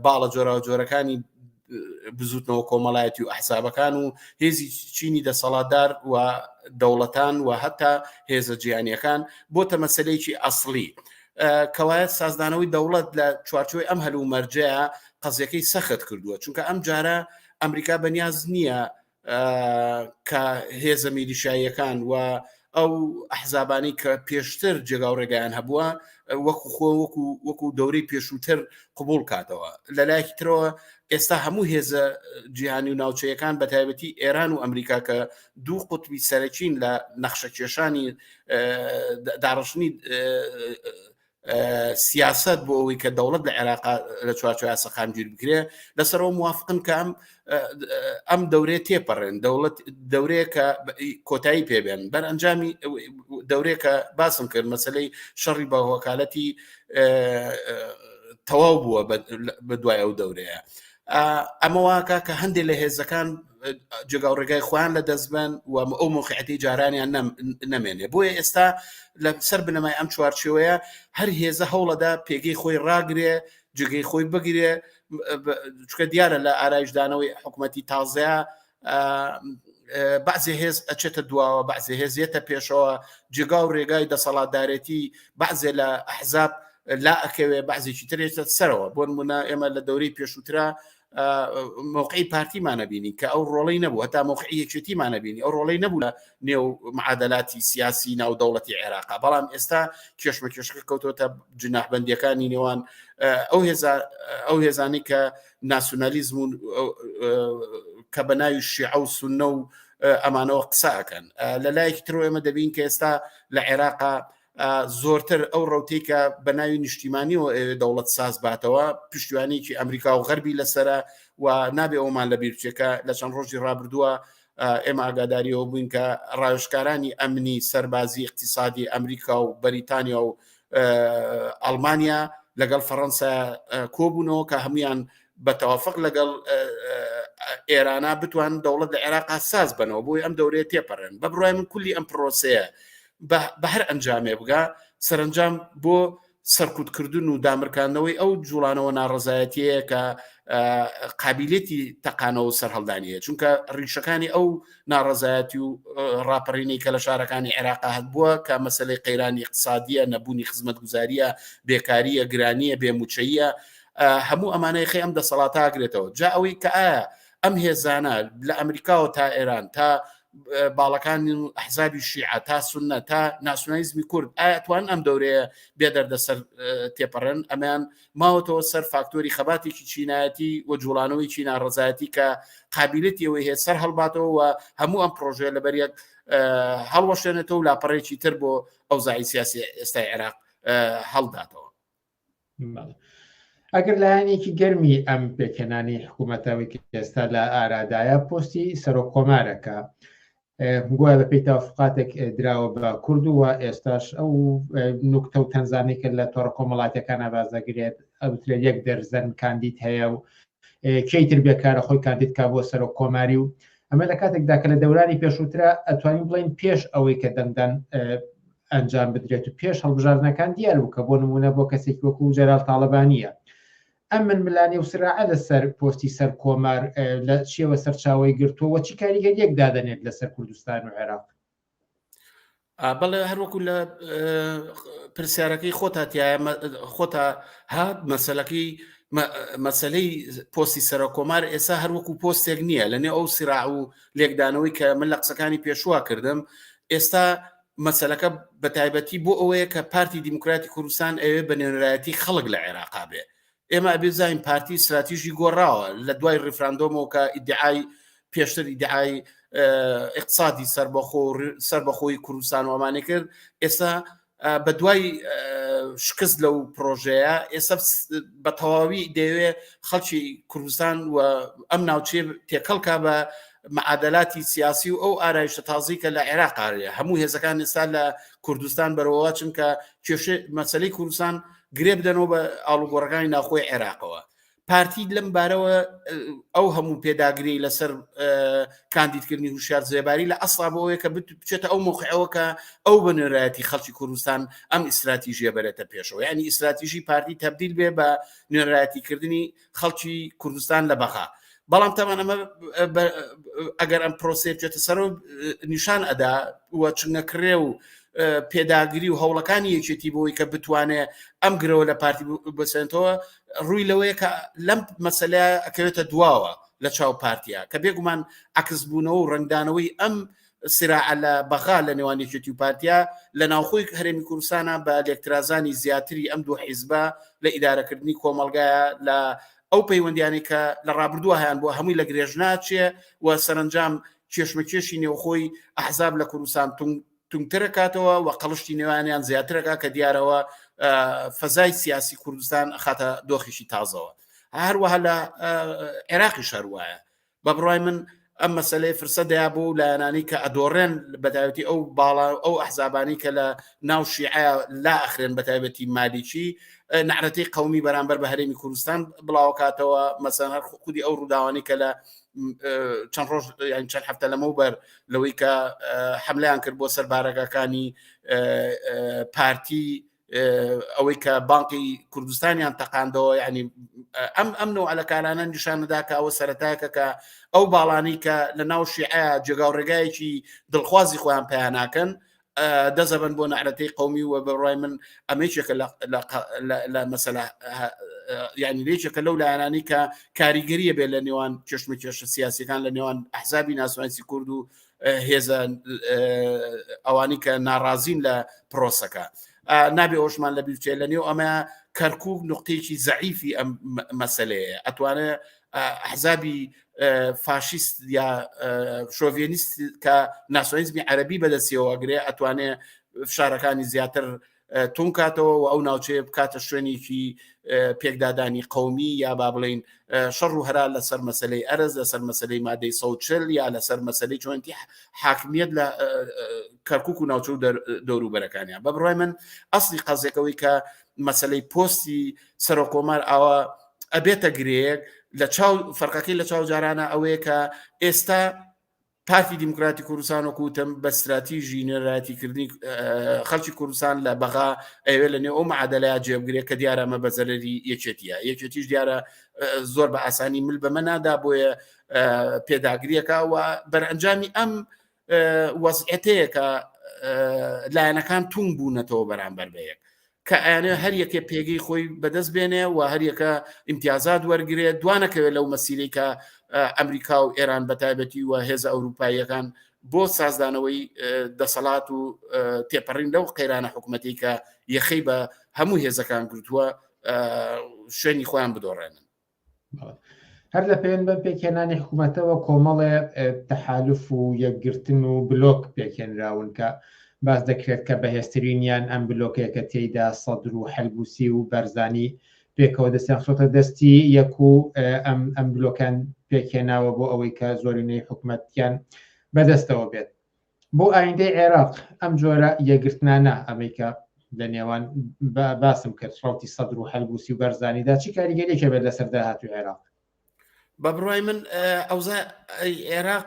باڵە جۆراوجۆرەکانی بزوتنەوە کۆمەڵایەتی و ئەحزابەکان و هێزی چینی دەسەڵاتدار و دەوڵەتان و هەتا هێزە جیهانیەکان بۆتە مەسەلەیەکی ئەسڵی کەوایەت سازدانەوەی دەوڵەت لە چوارچۆی ئەم هەلوو مەرجەیە قەزیەکەی سەخت کردووە چونکە ئەم جارە ئەمریکا بەنیاز نییە کە هێزە میلیشاییەکان و ئەو ئەحزابانی کە پێشتر جێگا و ڕێگایان هەبووە وەکو دەورەی پێشووتر قبول کاتەوە لەلایەکی ترەوە ئێستا هەموو هێزە جیهانی و ناوچەیەکان بە تایبەتی ئێران و ئەمریکا کە دوو قوتبی سەرەکین لە نەخشە کێشانی داڕشنی سیاست بۆ ئەوەی کە دەوڵەت لە عێراق لە چوارچۆ یاساخان گیر بکرێ لەسەرەوە موافقن کە ئەم دەورەیە تێپەڕێن دەورەیە کە کۆتایی پێبێن بەرئەنجامی دەورەیە کە باسم کرد مەسەلەی شەڕی بە وەکالەتی تەواو بووە بە دوای ئەو دەورەیە ئەمە واکە کە هەندێک لە هێزەکان جێگا و ڕێگای خۆیان لە دەستبن و ئەو موقعەتی جارانیان نەمێنێ بۆیە ئێستا لە سەر بنەمای ئەم چوارچێوەیە هەر هێزە هەوڵەدا پێگەی خۆی ڕاگرێ جێگەی خۆی بگرێ چکە دیارە لە ئارایشدانەوەی حکوومەتی تازەیە بەعزێ هێز ئەچێتە دواوە بەعزێ هێزیێتە پێشەوە جێگا و ڕێگای دەسەڵاتدارەتی بەعزێ لە ئەحزاب لا ئەکەوێ بەعزێکی ترێتە سەرەوە بۆ نمونە ئێمە لە دەورەی پێشووترا موقعی پارتیمانە بینی کە ئەو ڕۆڵەی نەبوو هەتا موقعی یەکێتیمانە بینی ئەو ڕۆڵەی نەبوو لە نێو معادلاتی سیاسی ناو دەوڵەتی عێراقا بەڵام ئێستا کێشمەکێشەکە کەوتۆتە جناحبەندیەکانی نێوان ئەو هێزانی کە ناسیۆنالیزم کە بە ناوی شیعە و سوننە و ئەمانەوە قسەکەن لەلایەکی ترەوە ئێمە دەبین کە ئێستا لە عێراقا زۆرتر ئەو ڕوتەی کە بە ناوی نیشتیمانی و دەوڵەت ساز باتەوە پشتیوانیکی ئەمریکا و غەربی لەسرە و نابێ ئەومان لە بیرچێکە لە چەند ڕۆژی ڕابردووە ئێمە ئاگاداریەوە بووین کە ڕایشکارانی ئەمنی سەربازی اقتصادی ئەمریکا و بەریتانیا و ئەڵمانیا لەگەڵ فەڕەنسا کۆبوونەوە کە هەمویان بە تەوافق لەگەڵ ئێرانە بتوان دەوڵەت لە عێراقا ساز بنەوە بۆی ئەم دەورەیە تێپەڕێن بە بڕای من کولی ئەم پرۆسەیە بە هەر ئەنجامێ بگا سەرنجام بۆ سەرکوتکردن و دامرکاندنەوەی ئەو جوڵانەوە ناڕزایەتیەیە کە قابلیەتی تەقانەوە سەر هەڵدانیە چونکە ڕیشەکانی ئەو ناڕزایەتی و ڕاپەڕینەی کە لە شارەکانی عێراقا هەبووە کە مەسەلەی قەیرانی اقتصادیە نەبوونی خزمەتگوزاریە بێکاریە گرانیە بێموچەیە هەموو ئەمانەی خێ ئەم دەسەڵاتە ئاگرێتەوە جا ئەوەی کە ئایا ئەم هێزانە لە ئەمریکاوە تا ئێران تا باڵەکانی ئەحزابی شیعە تا سوننە تا ناسیۆنالیزمی کورد ئەتوان ئەم دەورەیە بێدەردەسەر تێپەڕێن ئەمیان ماوەتەوە سەر فاکتۆری خەباتێکی چینایەتی و جوڵانەوەی چینا ڕزایەتی کە قابلیەتی ئەوەی هەیە سەر هەڵباتەوە و هەموو ئەم پرۆژەیە لەبەریەک هەڵوەشێنێتەوە و لاپەڕێکی تر بۆ ئەوزاعی سیاسی ئێستای عێراق هەڵداتەوە. ئەگەر لایەنێکی گەرمی ئەم پێکهێنانی حکوومەتەوەی کە ئێستا لە ئارادایە پۆستی سەرۆک کۆمارەکە گویا بەپێی تەوافقاتێک دراوە بە کورد و ئێستاش ئەو نوکتە و تەنزانێکە لە تۆڕە کۆمەڵاتیەکان ئەبازەگرێت ئەوترێت 1 دەرزەن کاندید هەیە و کەیتر بێکارە خۆی کاندید کا بۆ سەرۆک کۆماری و ئەمە لە کاتێکدا کە لە دەورانی پێشووترە ئەتوانین بڵین پێش ئەوەی کە دەنگدان ئەنجام بدرێت و پێش هەڵبژاردنەکان دیار بوو کە بۆ نمونە بۆ کەسێک وەکو جەلال تاڵەبانیە ئەم منملانی و سراعە لەسەر پۆستی سەر کۆمار لە چیەوە سەرچاوی گرتووە چی کاریگەریەک دادەنێت لەسەر کوردستان و عێراق؟ بەڵێ هەروەکو لە پرسیارەکەی خۆتا هات مەسەلەی پۆستی سەرۆک کۆمار ئێستا هەروەکو پۆستێک نییە لەنێ ئەو سراع و لێکدانەوەی کە من لە قسەکانی پێشوا کردم ئێستا مەسەلەکە بە تایبەتی بۆ ئەوەیە کە پارتی دیموکراتی کوردستان ئەوێ بە نێونەرایەتی خەڵک لە عێراقا بێ ئێمە ئەبێزانین پارتی استراتیژی گۆڕاوە لە دوای ڕیفراندۆمەوە کە ئیدعای پێشتر ئیدعای اقتصادی سەربەخۆی کوردستان و ئەمانە کرد ئێستا بە دوای شکست لەو پرۆژەیە ئێستا بە تەواوی دەوێ خەڵکی کوردستان و ئەم ناوچێ تێکەڵکە بە معادلاتی سیاسی و ئەو ئارایشتە تازی کە لە عێراقارێ هەموو هێزەکان ئێستا لە کوردستان بەرەوە چونکە کێشە مەسەلەی کوردستان گرێ بدەنەوە بە ئاڵوگۆڕەکانی ناوخۆی عێراقەوە پارتی لەم بارەوە ئەو هەموو پێداگری لەسەر کاندیدکردنی هوشیار زێباری لە ئەسڵا بۆەوەیە کە بچێتە ئەو موقعەوە کە ئەو بەنێرایەتی خەڵکی کوردستان ئەم ئیستراتیژیە بەرێتە پێشەوە یعنی ئیستراتیژی پارتی تەبدیل بێ بە نوێنەرایەتیکردنی خەڵکی کوردستان لە بەخا بەڵام تەمان ئەمە ئەگەر ئەم پرۆسێچێتە سەر نیشان ئەدا وە چنگەکرێ و پێداگیری و هەوڵەکانی یەکێتی بۆی کە بتوانێت ئەم گرەوە لە پارتی بسێنەوە ڕووی لەوەیە کە لەم مەسەلەیە ئەکەوێتە دواوە لە چاو پارتیا کە بێگومان عکس بوونەوە و ڕنگدانەوەی ئەم سراع لە بەغا لە نێوان یەکێتی و پارتیا لە ناوخۆی هەرێمی کوردستانە بە لێکترازانی زیاتری ئەم دوو حیزبە لە ئیدارەکردنی کۆمەڵگایە لە ئەو پەیوەندیانی کە لە ڕابردووە هیان بۆ هەمووی لە گرێژ ناچێ و سەرنجام کێشمەکێشی نێوخۆی ئەحزاب لە کوردستان تونگترە کاتەوە و قەڵشتی نێوانیان زیاترەکە کە دیارەوە فەزای سیاسی کوردستان خاتە دۆخیشی تازەوە هەروەها لە عێراقی شەروایە بە بڕای من ئەم مەسەلەی فرسەدەیا بوو لایەنانی کە ئەدۆڕێن بەتایبەتی ئەو باڵا ئەو ئەحزابانی کە لە ناو شیعە لا ئەخرێن بەتایبەتی مالیکی نعرەتەی قەومی بەرامبەر بە هەرێمی کوردستان بڵاوکاتەوە مەسەن هەر خودی ئەو ڕووداوانی کە لە چەند ڕۆژ یان چەند هەفتە لەمەوبەر لەوەی کە حملەیان کرد بۆ سەربارەکەەکانی پارتی ئەوەی کە بانقی کوردستانیان تەقاندەوە ینی ئەم نەوە ئەلەکارانە نیشانەدا کە ئەوە سەرەتاکە کە ئەو باڵانی کە لە ناو شیعە جێگا و ڕێگایەکی دڵخوازی خۆیان پێیاناکەن دەزەبن بۆ نعرەتەی قەومی و بەڕای من ئەمەیەکە لە مەسەلە یعنی لێچێکە لەو لایەنانی کە کاریگەریە بێت لە نێوان چێشمە کێشە سیاسیەکان لە نێوان ئەحزابی ناسوانسی کورد و هێزە ئەوانی کە ناڕازین لە پرۆسەکە نابێ ئەوشمان لە بیرچێ لە نێو ئەمە کەرکوب نقطەیەکی زەعیفی ئەم مەسەلەیە ئەتوانێت ئەحزابی فاشیست یا شۆڤێنیست کە ناسیۆنیزمی عەرەبی بەدەستیەوە ئەگرێ ئەتوانێت فشارەکانی زیاتر تون کاتەوە و ئەو ناوچەیە بکاتە شوێنێکی پێکدادانی قەومی یا با بڵین شەڕ و هەرا لەسەر مەسەلەی ئەرز لەسەر مەسەلەی مادەی 140 یا لەسەر مەسەلەی چۆنتی حاکمیت لە کەرکووک و ناوچە و دەوروبەرەکانیان بە بڕای من ئەسڵی قەزێکەوەی کە مەسەلەی پۆستی سەرۆکۆمار ئاوە ئەبێتە گرێک لە چاو فەرقەکەی لە چاو جارانە ئەوەیە کە ئێستا پارتی دیموکراتی کوردستان وەکوتم بە استراتیژی نێراتیکردنی خەڵکی کوردستان لە بەغا ئەوێ لە نێو ئەو معادلەیە جێبگرێت کە دیارە ئەمە بە زەرەری یەکێتیە یەکێتیش دیارە زۆر بە ئاسانی مل بەمە نادا بۆیە پێداگریەکە و بەرئەنجامی ئەم وەزعەتەیە کە لایەنەکان تونگ بوونەتەوە بەرامبەر بەیەک کە ئەیانێ هەر یەکێ پێگەی خۆی بەدەست بێنێ و هەر یەکە ئیمتیازات وەرگێت دوانەکەوێت لەو مەسیرەی کە ئەمریکا و ئێران بەتایبەتی و هێزە ئەوروپاییەکان بۆ سازدانەوەی دەسەڵات و تێپەڕین لەو قەیرانە حکوومەتی کە یەخەی بە هەموو هێزەکان گرتووە شوێنی خۆیان بدۆڕێنن هەر لە پێوێن بە پێکێنانی حکوومەتەوە کۆمەڵێ تەحالف و یەکگرتن و بلۆک پێکێنراون کە باز دەکرێت کە بەهێزترینیان ئەم بلۆکەیە کە تێیدا سەدر و هەلبوسی و بەرزانی پێکەوە دەستیان خۆتە دەستی یەک و ئەم بلۆکان پێکێناوە بۆ ئەوەی کە زۆرینەی حکوومەتیان بەدەستەوە بێت بۆ ئایندەی عێراق ئەم جۆرە یەکگرتنانە ئەمریکا لە نێوان باسم کرد ڕوتی سەدر و هەلبوسی و بەرزانیدا چی کاریگەریەکە بێت لەسەر داهاتوی عێراق بە بڕای من ئەوزا عێراق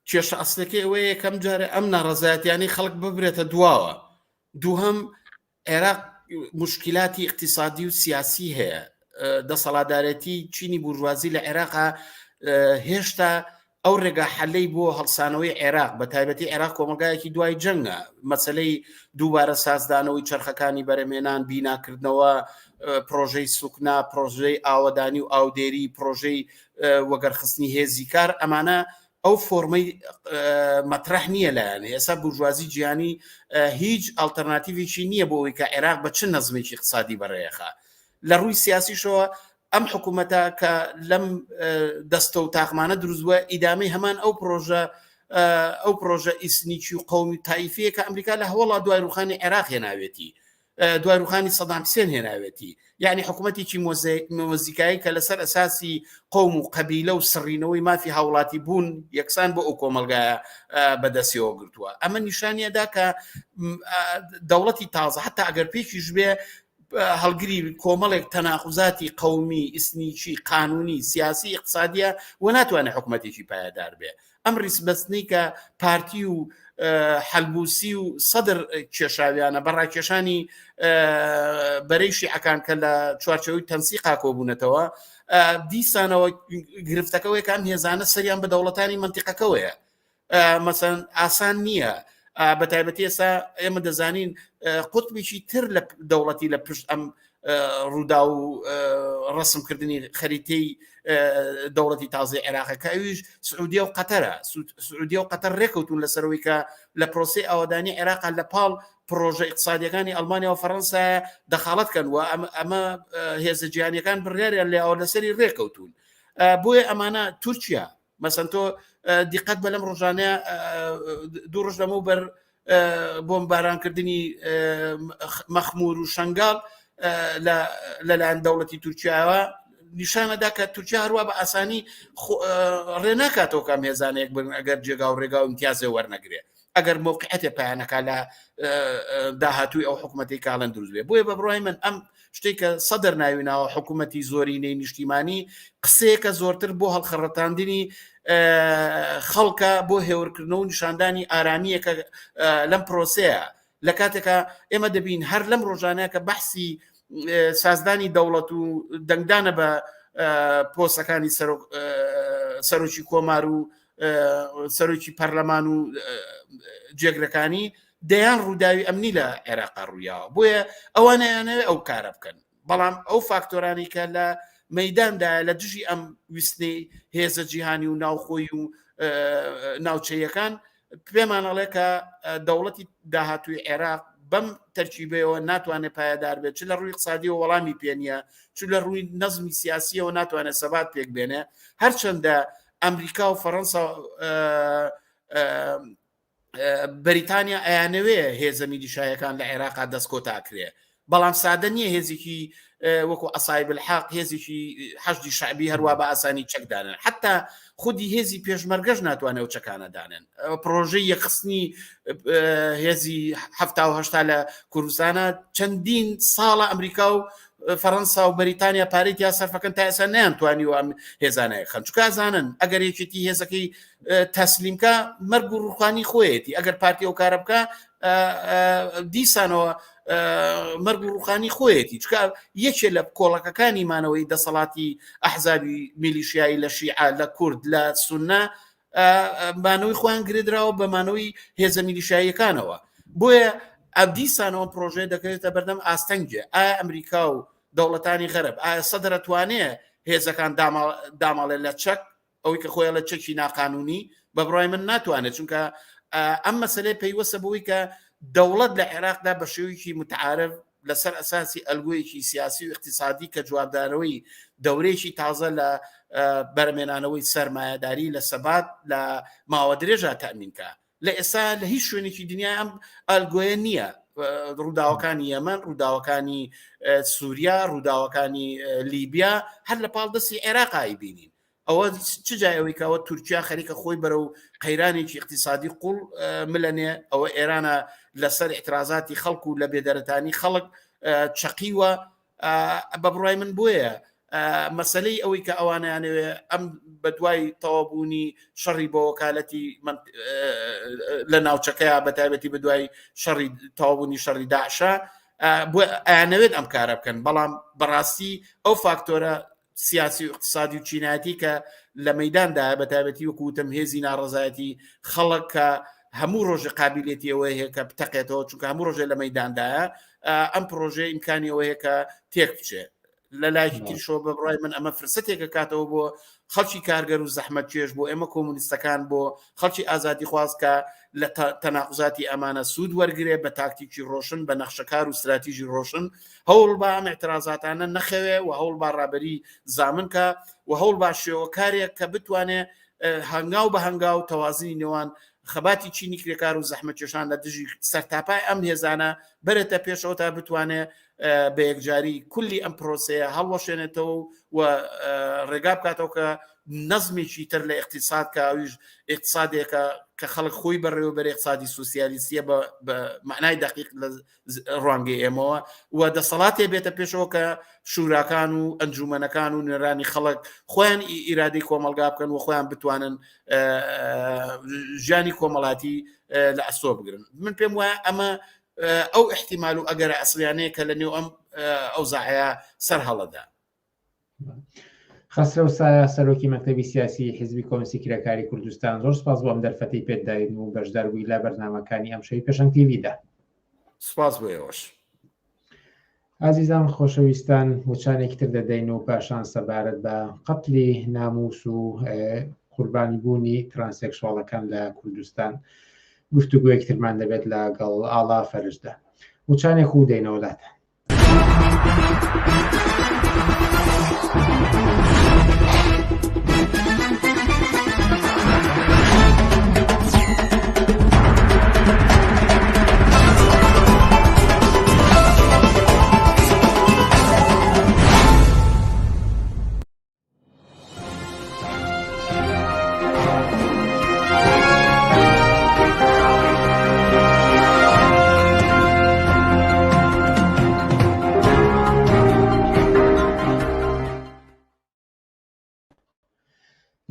کێشە ئەسلەکەی ئەوەیە کەم جارە ئەم ناڕەزایەتیانی خەڵک ببرێتە دواوە دووهەم عێراق مشکلاتی اقتصادی و سیاسی هەیە دەسەڵاتدارەتی چینی بورژوازی لە عێراقا هێشتا ئەو ڕێگا حەلەی بۆ هەڵسانەوەی عێراق بە تایبەتی عێراق کۆمەلگایەکی دوای جەنگە مەسەلەی دووبارە سازدانەوەی چرخەکانی بەرەمێنان بیناکردنەوە پرۆژەی سوکنا پرۆژەی ئاوەدانی و ئاودێری پرۆژەی وەگەرخستنی هێزی کار ئەمانە ئەو فۆرمەی مەطرح نییە لایەنێ ئێستا بورژوازی جیهانی هیچ ئالتەرناتیڤێکی نییە بۆ ئەوەی کە عێراق بە چ نەزمێکی اقتصادی بەڕێیەخا لە ڕووی سیاسیشەوە ئەم حکوومەتە کە لەم دەستە و تاقمانە دروستوە ئیدامەی هەمان ئەو پرۆژە ئیسنیکی و قەومی تایفەیە کە ئەمریکا لە هەوڵا دوای ڕوخانی عێراق هێناوێتی دوای ڕوخانی سەدام حوسێن هێناوێتی یعنی حکوومەتێکی مۆزیکایی کە لەسەر ئەساسی قەوم و قەبیلە و سڕینەوەی مافی هاوڵاتی بوون یەکسان بۆ ئەو کۆمەلگایە بەدەستیەوە گرتووە ئەمە نیشانیەدا کە دەوڵەتی تازە حتا ئەگەر پێکیش بێ هەڵگری کۆمەڵێک تەناقوزاتی قەومی ئیسنیکی قانونی سیاسی اقتصادیە و ناتوانێت حکوومەتێکی پایدار بێ ئەم ڕیسبەستنی کە پارتی و حەلبوسی و سەدر کێشاویانە بەڕاکێشانی بەرەی شیعەکان کە لە چوارچەوەی تەنسیقا کۆبوونەتەوە دیسانەوە گرفتەکەوەی کام هێزانە سەریان بە دەوڵەتانی منتیقەکەوەیە مەسەن ئاسان نییە بەتایبەتی ئێستا ئێمە دەزانین قوتبێکی تر لە دەوڵەتی لە پشت ئەم ڕوودا و ڕسمکردنی خەریتەی دەوڵەتی تازای عێراقەکە ئەویش سعودیە و قەتەرە سعودیە و قەتەر ڕێکەوتون لەسەرەوەی کە لە پرۆسی ئاوادانی عێراقا لە پاڵ پرۆژە اقتصادیەکانی ئەڵمانیا و فەڕەنسا دەخاڵەتکەن و ئەمە هێزە جیهانیەکان بڕیاریان لێەوە لەسەری ڕێکەوتون بۆیە ئەمانە تورکیا مەسەن تۆ دیقەت بە لەم ڕۆژانەیە دوو ڕۆژ لەمە بەر بۆمبارانکردنی مەخمور و شەنگاڵ لەلایەن دەوڵەتی تورکیاوە نیشانەدا کە تورکیا هەروە بە ئاسانی ڕێناکاتەوە کام هێزانەیەک بن ئەگەر جێگا و ڕێگا و امتیازێ وەرنەگرێ ئەگەر موقعەتێ پایانەکە لە داهاتووی ئەو حکوومەتی کاڵەن دروست بێ بۆیە بە بڕای من ئەم شتێک کە سەدر ناویناوە حکوومەتی زۆرینەی نیشتیمانی قسەیەکە زۆرتر بۆ هەڵخەڕەتاندنی خەڵکە بۆ هێورکردنەوە و نیشاندانی ئارامیەکە لەم پرۆسەیە لە کاتێکە ئێمە دەبین هەر لەم ڕۆژانەیە کە بەحسی سازدانی دەوڵەت و دەنگدانە بە پۆستەکانی سەرۆکی کۆمار و سەرۆکی پەرلەمان و جێگرەکانی دەیان ڕووداوی ئەمنی لە عێراق ڕوویاوە بۆیە ئەوانەیانەوێ ئەو کارە بکەن بەڵام ئەو فاکتۆرانی کە لە مەیداندا لە دژی ئەم ویستنەی هێزە جیهانی و ناوخۆی و ناوچەیەکان پێمانەڵێ کە دەوڵەتی داهاتووی عێراق بەم تەرکیبەوە ناتوانێت پایدار بێت چ لە ڕووی اقتصادیەوە وەڵامی پێنیە چ لە ڕووی نەزمی سیاسیەوە ناتوانێت سەبات پێک بێنێ هەرچەندە ئەمریکا و فەڕەنسا بەریتانیا ئەیانەوێ هێزە میلیشایەکان لە عێراقا دەستکۆتاکرێ بەڵام سادە نییە هێزێکی وەکو ئەسایب الحاق هێزێکی حەشدی شعبی هەروە بە ئاسانی چەکدانن حتا خودی هێزی پێشمەرگەش ناتوانێت چەکانەدانن پرۆژەی یەخستنی هێزی 1970 لە کوردستانە چەندین ساڵە ئەمریکا و فەڕەنسا و بەریتانیا پارەی یا سەرفەکەن تا ئێستا نەیانتوانی و ئەم هێزانەیە خەن چونکە ئازانن ئەگەر یەکێتی هێزەکەی تەسلیمکە مەرگ و ڕوخانی خۆیەتی ئەگەر پارتی ئەو کارە بکە دیسانەوە مەرگ و ڕوخانی خۆیەتی چکە یەکێ لە کۆڵەکەکانی مانەوەی دەسەڵاتی ئەحزابی میلیشیایی لە شیعە لە کورد لە سونە مانەوەی خۆیان گرێدراوە بە مانەوەی هێزە میلیشاییەکانەوە بۆیە ئەبدیسانەوە پرۆژێ دەکرێتە بەردەم ئاستەنگێ ئایا ئەمریکا و دەوڵەتانی غەرب ئایا سەدرەتوانەیە هێزەکان داماڵێت لە چەک ئەوەی کە خۆیان لە چەکی ناقانونی بە بڕای من ناتوانێت چونکە ئەم مەسەلەی پەیوەستە بەوەی کە دەوڵەت لە عێراقدا بە شێوەیەکی متعارف لەسەر ئەساسی ئەلگۆیەکی سیاسی و اقتصادی کە جوابدارەوەی دەورەیەکی تازە لە بەرمێنانەوەی سەرمایەداری لە سەبات لە ماوە درێژە تەمینکە لە ئێستا لە هیچ شوێنێکی دنیای ئەم ئەلگۆیە نییە ڕووداوەکانی یەمەن ڕووداوەکانی سووریا ڕووداوەکانی لیبیا هەر لە پاڵدەستی عێراقایی بینین ئەوە چ جایەوەی کەەوە تورکیا خەریکە خۆی بەرە و قەیرانێکی اقتصادی قوڵ ملەنێ ئەوە ئێرانە لەسەر اعترازاتی خەڵک و لە بێدەرەتانی خەڵک چەقیوە بە بڕای من بۆیە مەسلەی ئەوەی کە ئەوانیانەوێ ئەم بە دوای تەوابوونی شەڕی بۆ وەکالەتی لە ناوچەکەیە بەتایبەتی بە دوای شەڕی تەوابوونی شەڕی داعشە بۆ ئەیانەوێت ئەم کارە بکەن بەڵام بەڕاستی ئەو فاکتۆرە سیاسی و اقتصادی و چینایەتی کە لە مەیداندا بەتایبەتی وەکوتم هێزی ناڕەزایەتی خەڵک کە هەموو ڕۆژە قابلیەتی ئەوە هەیە کە بتەقێتەوە چونکە هەموو ڕۆژێ لە مەیداندایە ئەم پرۆژێ ئیمکانی ئەوە هەیە کە تێک بچێت لە لایکی تریشۆ بە بڕای من ئەمە فرسەتێکە کاتەوە بۆ خەڵکی کارگەر و زەحمەت چێش بۆ ئێمە کۆمونیستەکان بۆ خەڵکی ئازادی خواست کە لە تەناقوزاتی ئەمانە سوود وەرگێ بە تاکتیکی ڕۆشن بە نەخشەکار و استراتیژی ڕۆشن هەوڵ بە ئەم اعترازاتانە نەخەوێ و هەوڵ با ڕابەری زامنکە و هەوڵ با شێوەکارێک کە بتوانێت هەنگاو بە هەنگاو تەوازنی نێوان خەباتی چینی کرێکار و زەحمەت چێشان لە دژی سەرتاپای ئەم هێزانە بەرێتە پێشەوە تا بتوانێت بە یەکجاری کولی ئەم پرۆسەیە هەڵوەشێنێتەوە و ڕێگا بکاتەوە کە نەزمێکی تر لە اقتصاد کە ئەویش اقتصادێکە کە خەڵک خۆی بەڕێوەبەر اقتصادی سوسیالیستیە بە معنای دقیق لە ڕوانگەی ئێمەوە و دەسەڵاتێ بێتە پێشەوە کە شوراکان و ئەنجومەنەکان و نێرانی خەڵک خۆیان ئیرادەی کۆمەلگا بکەن و خۆیان بتوانن ژیانی کۆمەڵاتی لە ئەسۆ بگرن. من پێم وایە ئەمە ئەو احتیمال و ئەگەرە ئەسڵیانەیە کە لە نێو ئەو زاحەیە سەر هەڵەدا. خەسرە سایە سەرۆکی مەکتەبی سیاسی حیزبی کۆمسی کرێکاری کوردستان، زۆر سپاس بۆ ئەم دەرفەتەی پێداین و بەشدار بووی لە بەرنامەکانی ئەم شەوی پێشەنگ تیڤیدا. سپاس بۆ ئێوەش. ئازیزان خۆشەویستان، وچانێکی تر دەدەین و پاشان سەبارەت بە قەتلی ناموس و قوربانی بوونی ترانسێکشواڵەکان لە کوردستان گفتوگویەکترمان دەبێت لەگەڵ ئاڵا فەرشدا. وچانێک و دەینەوەلاتە.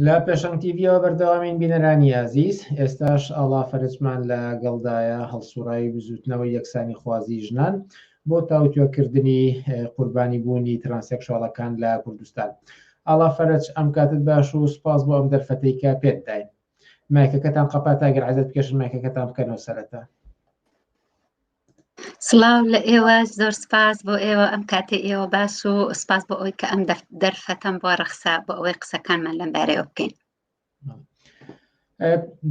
لە پێشەنگ تیڤیەوە بەردەوامین بینەرانی ئازیز، ئێستاش ئاڵا فەرجمان لە گەڵدایە هەڵسوڕایی بزوتنەوەی یەکسانی خوازی ژنان بۆ تاوتوێکردنی قوربانی بوونی ترانسێکشواڵەکان لە کوردستان. ئاڵا فەرج، ئەم کاتت باش و سپاس بۆ ئەم دەرفەتەی کە پێتداین. مایکەکەتان قەپات ئەگەر عەزەت بکێشن مایکەکەتان بکەنەوە سەرەتا. سڵاو لە ئێوە، زۆر سپاس بۆ ئێوە ئەم کاتێ ئێوە باش و سپاس بۆ ئەوەی کە ئەم دەرفەتەم بۆ ڕەخسا بۆ ئەوەی قسەکانمان لەم بارەیەوە بکەین.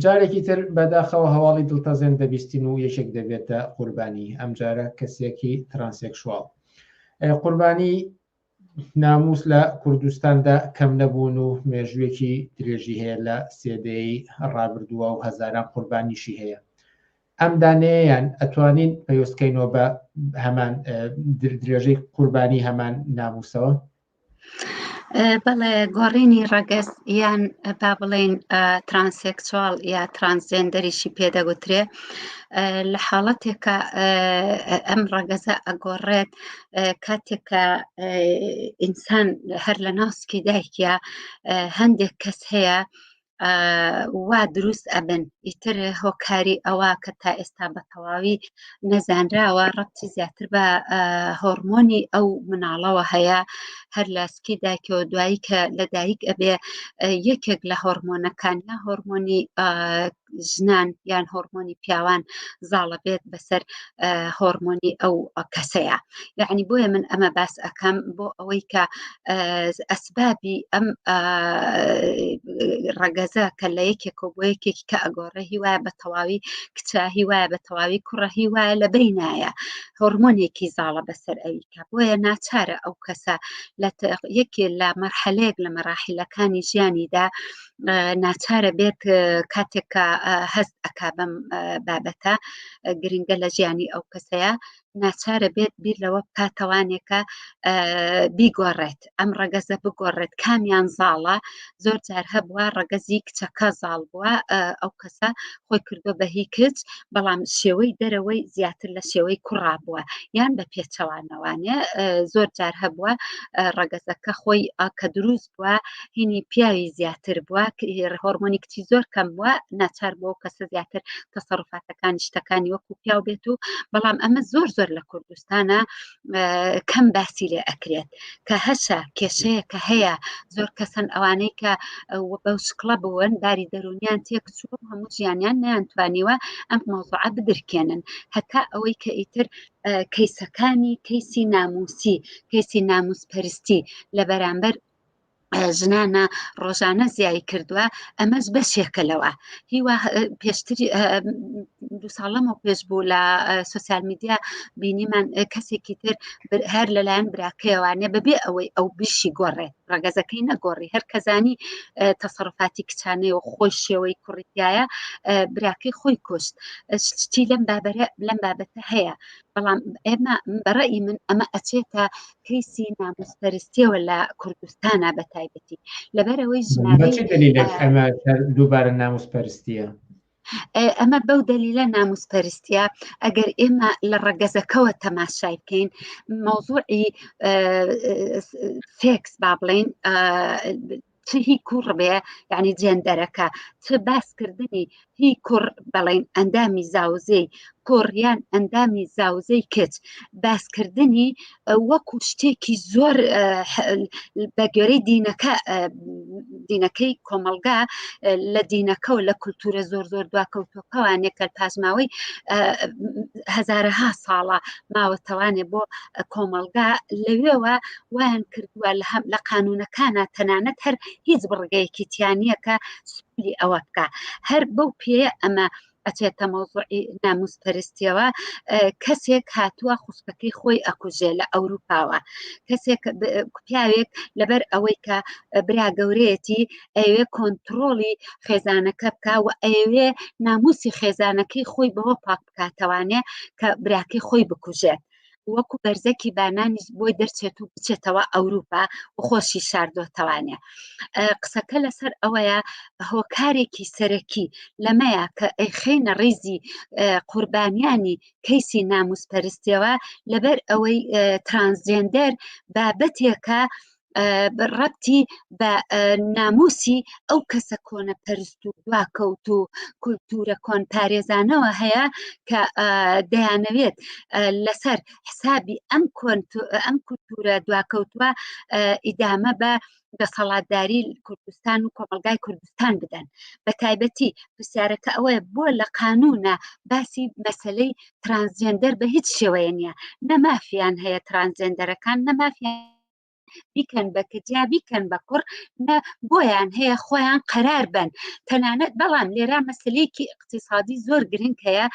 جارێکی تر بەداخەوە هەواڵی دڵتەزێن دەبیستین و یەکێک دەبێتە قوربانی، ئەم جارە کەسێکی ترانسێکشواڵ. قوربانی ناموس لە کوردستاندا کەم نەبوون و مێژوویەکی درێژی هەیە لە سێدەی ڕابردووە و هەزاران قوربانیشی هەیە. ئەم دانەیەیان ئەتوانین پەیوەستکەینەوە بە هەمان درێژەی قوربانی هەمان ناموسەوە؟ بەڵێ، گۆڕینی ڕەگەز یان با بڵێن ترانسێکچوال یا ترانسجێندەریشی پێدەگوترێ لە حاڵەتێکە ئەم ڕەگەزە ئەگۆڕێت کاتێکە ئینسان هەر لە ناسکی دایکە هەندێک کەس هەیە وا دروست ئەبن، ئیتر هۆکاری ئەوە کە تا ئێستا بە تەواوی نەزانراوە ڕەبتی زیاتر بە هۆرمۆنی ئەو مناڵەوە هەیە هەر لە سکی دایکەوە دوایی کە لە دایک ئەبێ یەکێک لە هۆرمۆنەکان یا هۆرمۆنی ژنان یان هۆرمۆنی پیاوان زاڵە بێت بەسەر هۆرمۆنی ئەو کەسەیە. یعنی بۆیە من ئەمە باس ئەەکەم بۆ ئەوەی کە ئەسبابی ئەم ڕەگەزە کە لە یەکێکە بۆ یەکێکی کە ئەگۆڕە هیوایە بە تەواوی کچە، هیوایە بە تەواوی کوڕە، هیوایە لە بینایە هۆرمۆنێکی زاڵە بەسەر ئەویکە. بۆیە ناچارە ئەو کەسە یەکێ لە مەرحەلەیەک لە مەراحیلەکانی ژیانیدا ناچارە بێت کاتێکە هەست ئەکا بەم بابەتە گرنگە لە ژیانی ئەو کەسەیە، ناچارە بێت بیر لەوە بکاتەوانێکە بیگۆڕێت، ئەم ڕەگەزە بگۆڕێت کامیان زاڵە. زۆر جار هەبووە ڕەگەزی کچەکە زاڵ بووە، ئەو کەسە خۆی کردو بە هی کچ، بەڵام شێوەی دەرەوەی زیاتر لە شێوەی کوڕا بووە یان بە پێچەوانەوانێ. زۆر جار هەبووە ڕەگەزەکە خۆی کە دروست بووە هینی پیاوی زیاتر بووە، هۆرمۆنی کچی زۆر کەم بووە، ناچار بۆ کەسە زیاتر تەسەڕوفاتەکانی شتەکانی وەکو پیاو بێت و بەڵام ئەمە زۆر لە کوردستانە کەم باسی لێ ئەکرێت کە هەشە کێشەیە کە هەیە. زۆر کەسن ئەوانەی کە بەو شکڵە بوون داری دەرونیان تێکچوو هەموو ژیانیان نەیانتوانیوە ئەم مۆزوعە بدرکێنن، هەتا ئەوەی کە ئیتر کەیسەکانی کەیسی ناموسی، کەیسی ناموسپەرستی لە بەرامبەر ژنانە ڕۆژانە زیایی کردووە. ئەمەش بەشێکە لەوە. هیوا پێشتری 2 ساڵەمەوە پێش بوو لە سوسیال میدیا بینیمان کەسێکی تر هەر لەلایەن براکەیەوانێ بەبێ ئەوەی ئەو بشی گۆڕێت ڕەگەزەکەی نەگۆڕی، هەر کەزانی تەسەڕوفاتی کچانەیە و خۆی شێوەی کوڕیتایە براکەی خۆی کوشت. شتی لەم بابەتە هەیە، بەڵام ئێمە بەڕێی من ئەمە ئەچێتە کەیسی ناموسپەرستیەوە لە کوردستانە بە تایبەتی لەبەرەوەی ژمارەی ئەمە دووبارە ناموسپەرستیە. ئەمە بەو دەلیلە ناموسپەرستیە ئەگەر ئێمە لە ڕەگەزەکەوە تەماشای بکەین مۆزوعی سێکس با بڵێن چ هی کوڕ بێ یعنی جێندەرەکە چ باسکردنی هی کوڕ بەڵێن ئەندامی زاوزەی کۆڕیان ئەندامی زاوزەی کچ باسکردنی وەکو شتێکی زۆر بە گوێرەی دینەکەی کۆمەلگا لە دینەکە و لە کولتورە زۆر زۆر دواکەوتۆکەوانێک کە پاژماوەی هەزارەها ساڵە ماوەتەوانێ بۆ کۆمەلگا لەوێوە وایان کردووە لە قانونەکانە تەنانەت هەر هیچ بڕگەیەکی تیانیە کە سولی ئەوە بکە هەر بەو پێ ئەمە ئەچێتە مۆزوعی ناموسپەرستیەوە کەسێک هاتووە خوسکەکەی خۆی ئەکوژێ لە ئەوروپاوە کەسێک پیاوێک لەبەر ئەوەی کە برا گەورەیەتی ئەوێ کۆنتڕۆڵی خێزانەکە بکە و ئەوێ ناموسی خێزانەکەی خۆی بەوە پاک بکاتەوانێ کە براکەی خۆی بکوژێت وەکو بەرزەکی بانانی بۆی دەرچێت و بچێتەوە ئەوروپا و خۆشی شاردۆتەوانێ قسەکە لەسەر ئەوەیە هۆکارێکی سەرەکی لەمەیە کە ئەیخێنە ڕیزی قوربانیانی کەیسی ناموسپەرستیەوە لەبەر ئەوەی ترانسجێندەر بابەتێکە ڕەبتی بە ناموسی ئەو کەسە کۆنە پەرست و دواکەوت و کولتورە کۆنپارێزانەوە هەیە کە دەیانەوێت لەسەر حسابی ئەم کولتورە دواکەوتووە ئیدامە بە دەسەڵاتداری کوردستان و کۆمەلگای کوردستان بدەن بە تایبەتی پرسیارەکە ئەوەیە بۆ لە قانونە باسی مەسەلەی ترانسجێندەر بە هیچ شێوەیە نییە نەمافیان هەیە ترانسجێندەرەکان نەمافیان بیکەن بە کجیا بیکەن بە کوڕ بۆیان هەیە خۆیان قەرار بن تەنانەت بەڵام لێرا مەسلەیەکی اقتصادی زۆر گرنگ هەیە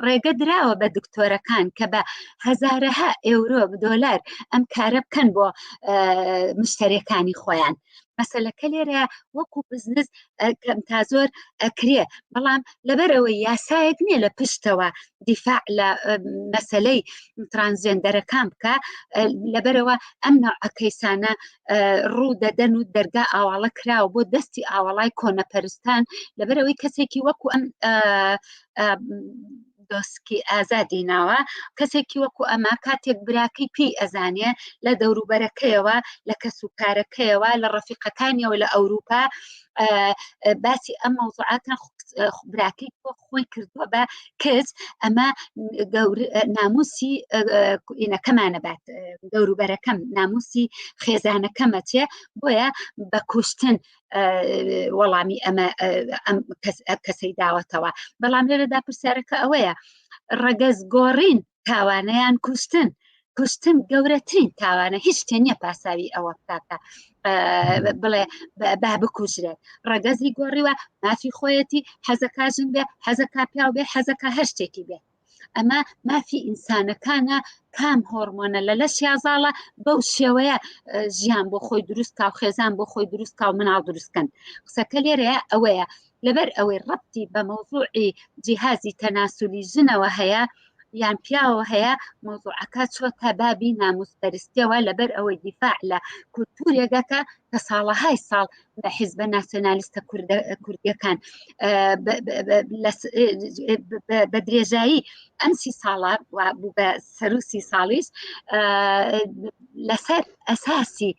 ڕێگە دراوە بە دکتۆرەکان کە بە هەزارەها ئێورۆ دۆلار ئەم کارە بکەن بۆ مشتەرەکانی خۆیان مەسەلەکە لێرە وەکو بزنس تا زۆر ئەکرێ بەڵام لەبەرەوەی یاسایەک نییە لە پشتەوە دیفاع لە مەسەلەی ترانسجێندەرەکان بکە لەبەرەوە ئەم نەوعەکەیسانە ڕوو دەدەن و دەرگا ئاواڵە کراوە بۆ دەستی ئاوەڵای کۆنەپەرستان لەبەرەوەی کەسێکی وەکو ئەم دۆسکی ئازادی ناوە کەسێکی وەکو ئەمە کاتێک براکەی پێی ئەزانێ لە دەوروبەرەکەیەوە لە کەسوکارەکەیەوە لە ڕەفیقەکانیەوە لە ئەوروپا باسی ئەم مەوزوعاتە براکەی خۆی کردووە بە کەس ئەمە ناموسی ئینەکەمانە بات دەوروبەرەکەم ناموسی خێزانەکەمە چێ بۆیە بە کوشتن وەڵامی ئەمە کەسەی داوەتەوە بەڵام لێرەدا پرسیارەکە ئەوەیە ڕەگەز گۆڕین تاوانەیان کوشتن گەورەترین تاوانە هیچ شتێ نییە پاساوی ئەوە بکاتە بڵێ با بکوژرێت ڕەگەزی گۆڕیوە مافی خۆیەتی حەزەکە ژن بێ حەزەکە پیاو بێ حەزەکە هەر شتێکی بێ ئەمە مافی ئینسانەکانە کام هۆرمۆنە لە لەش یازاڵە بەو شێوەیە ژیان بۆ خۆی دروستکە و خێزان بۆ خۆی دروستکە و مناڵ دروستکەن قسەکە لێرەیە ئەوەیە لەبەر ئەوەی ڕەبتی بە مەوزوعی جیهازی تەناسولی ژنەوە هەیە یان پیاوە هەیە مۆزوعەکە چۆتە بابی ناموسپەرستیەوە لەبەر ئەوەی دیفاع لە کولتورێکەکە کە ساڵەهای ساڵ بە حیزبە ناسیۆنالیستە کوردیەکان بە درێژایی ئەم 30 ساڵە بوو بە سەر و 30 ساڵیش لەسەر ئەساسی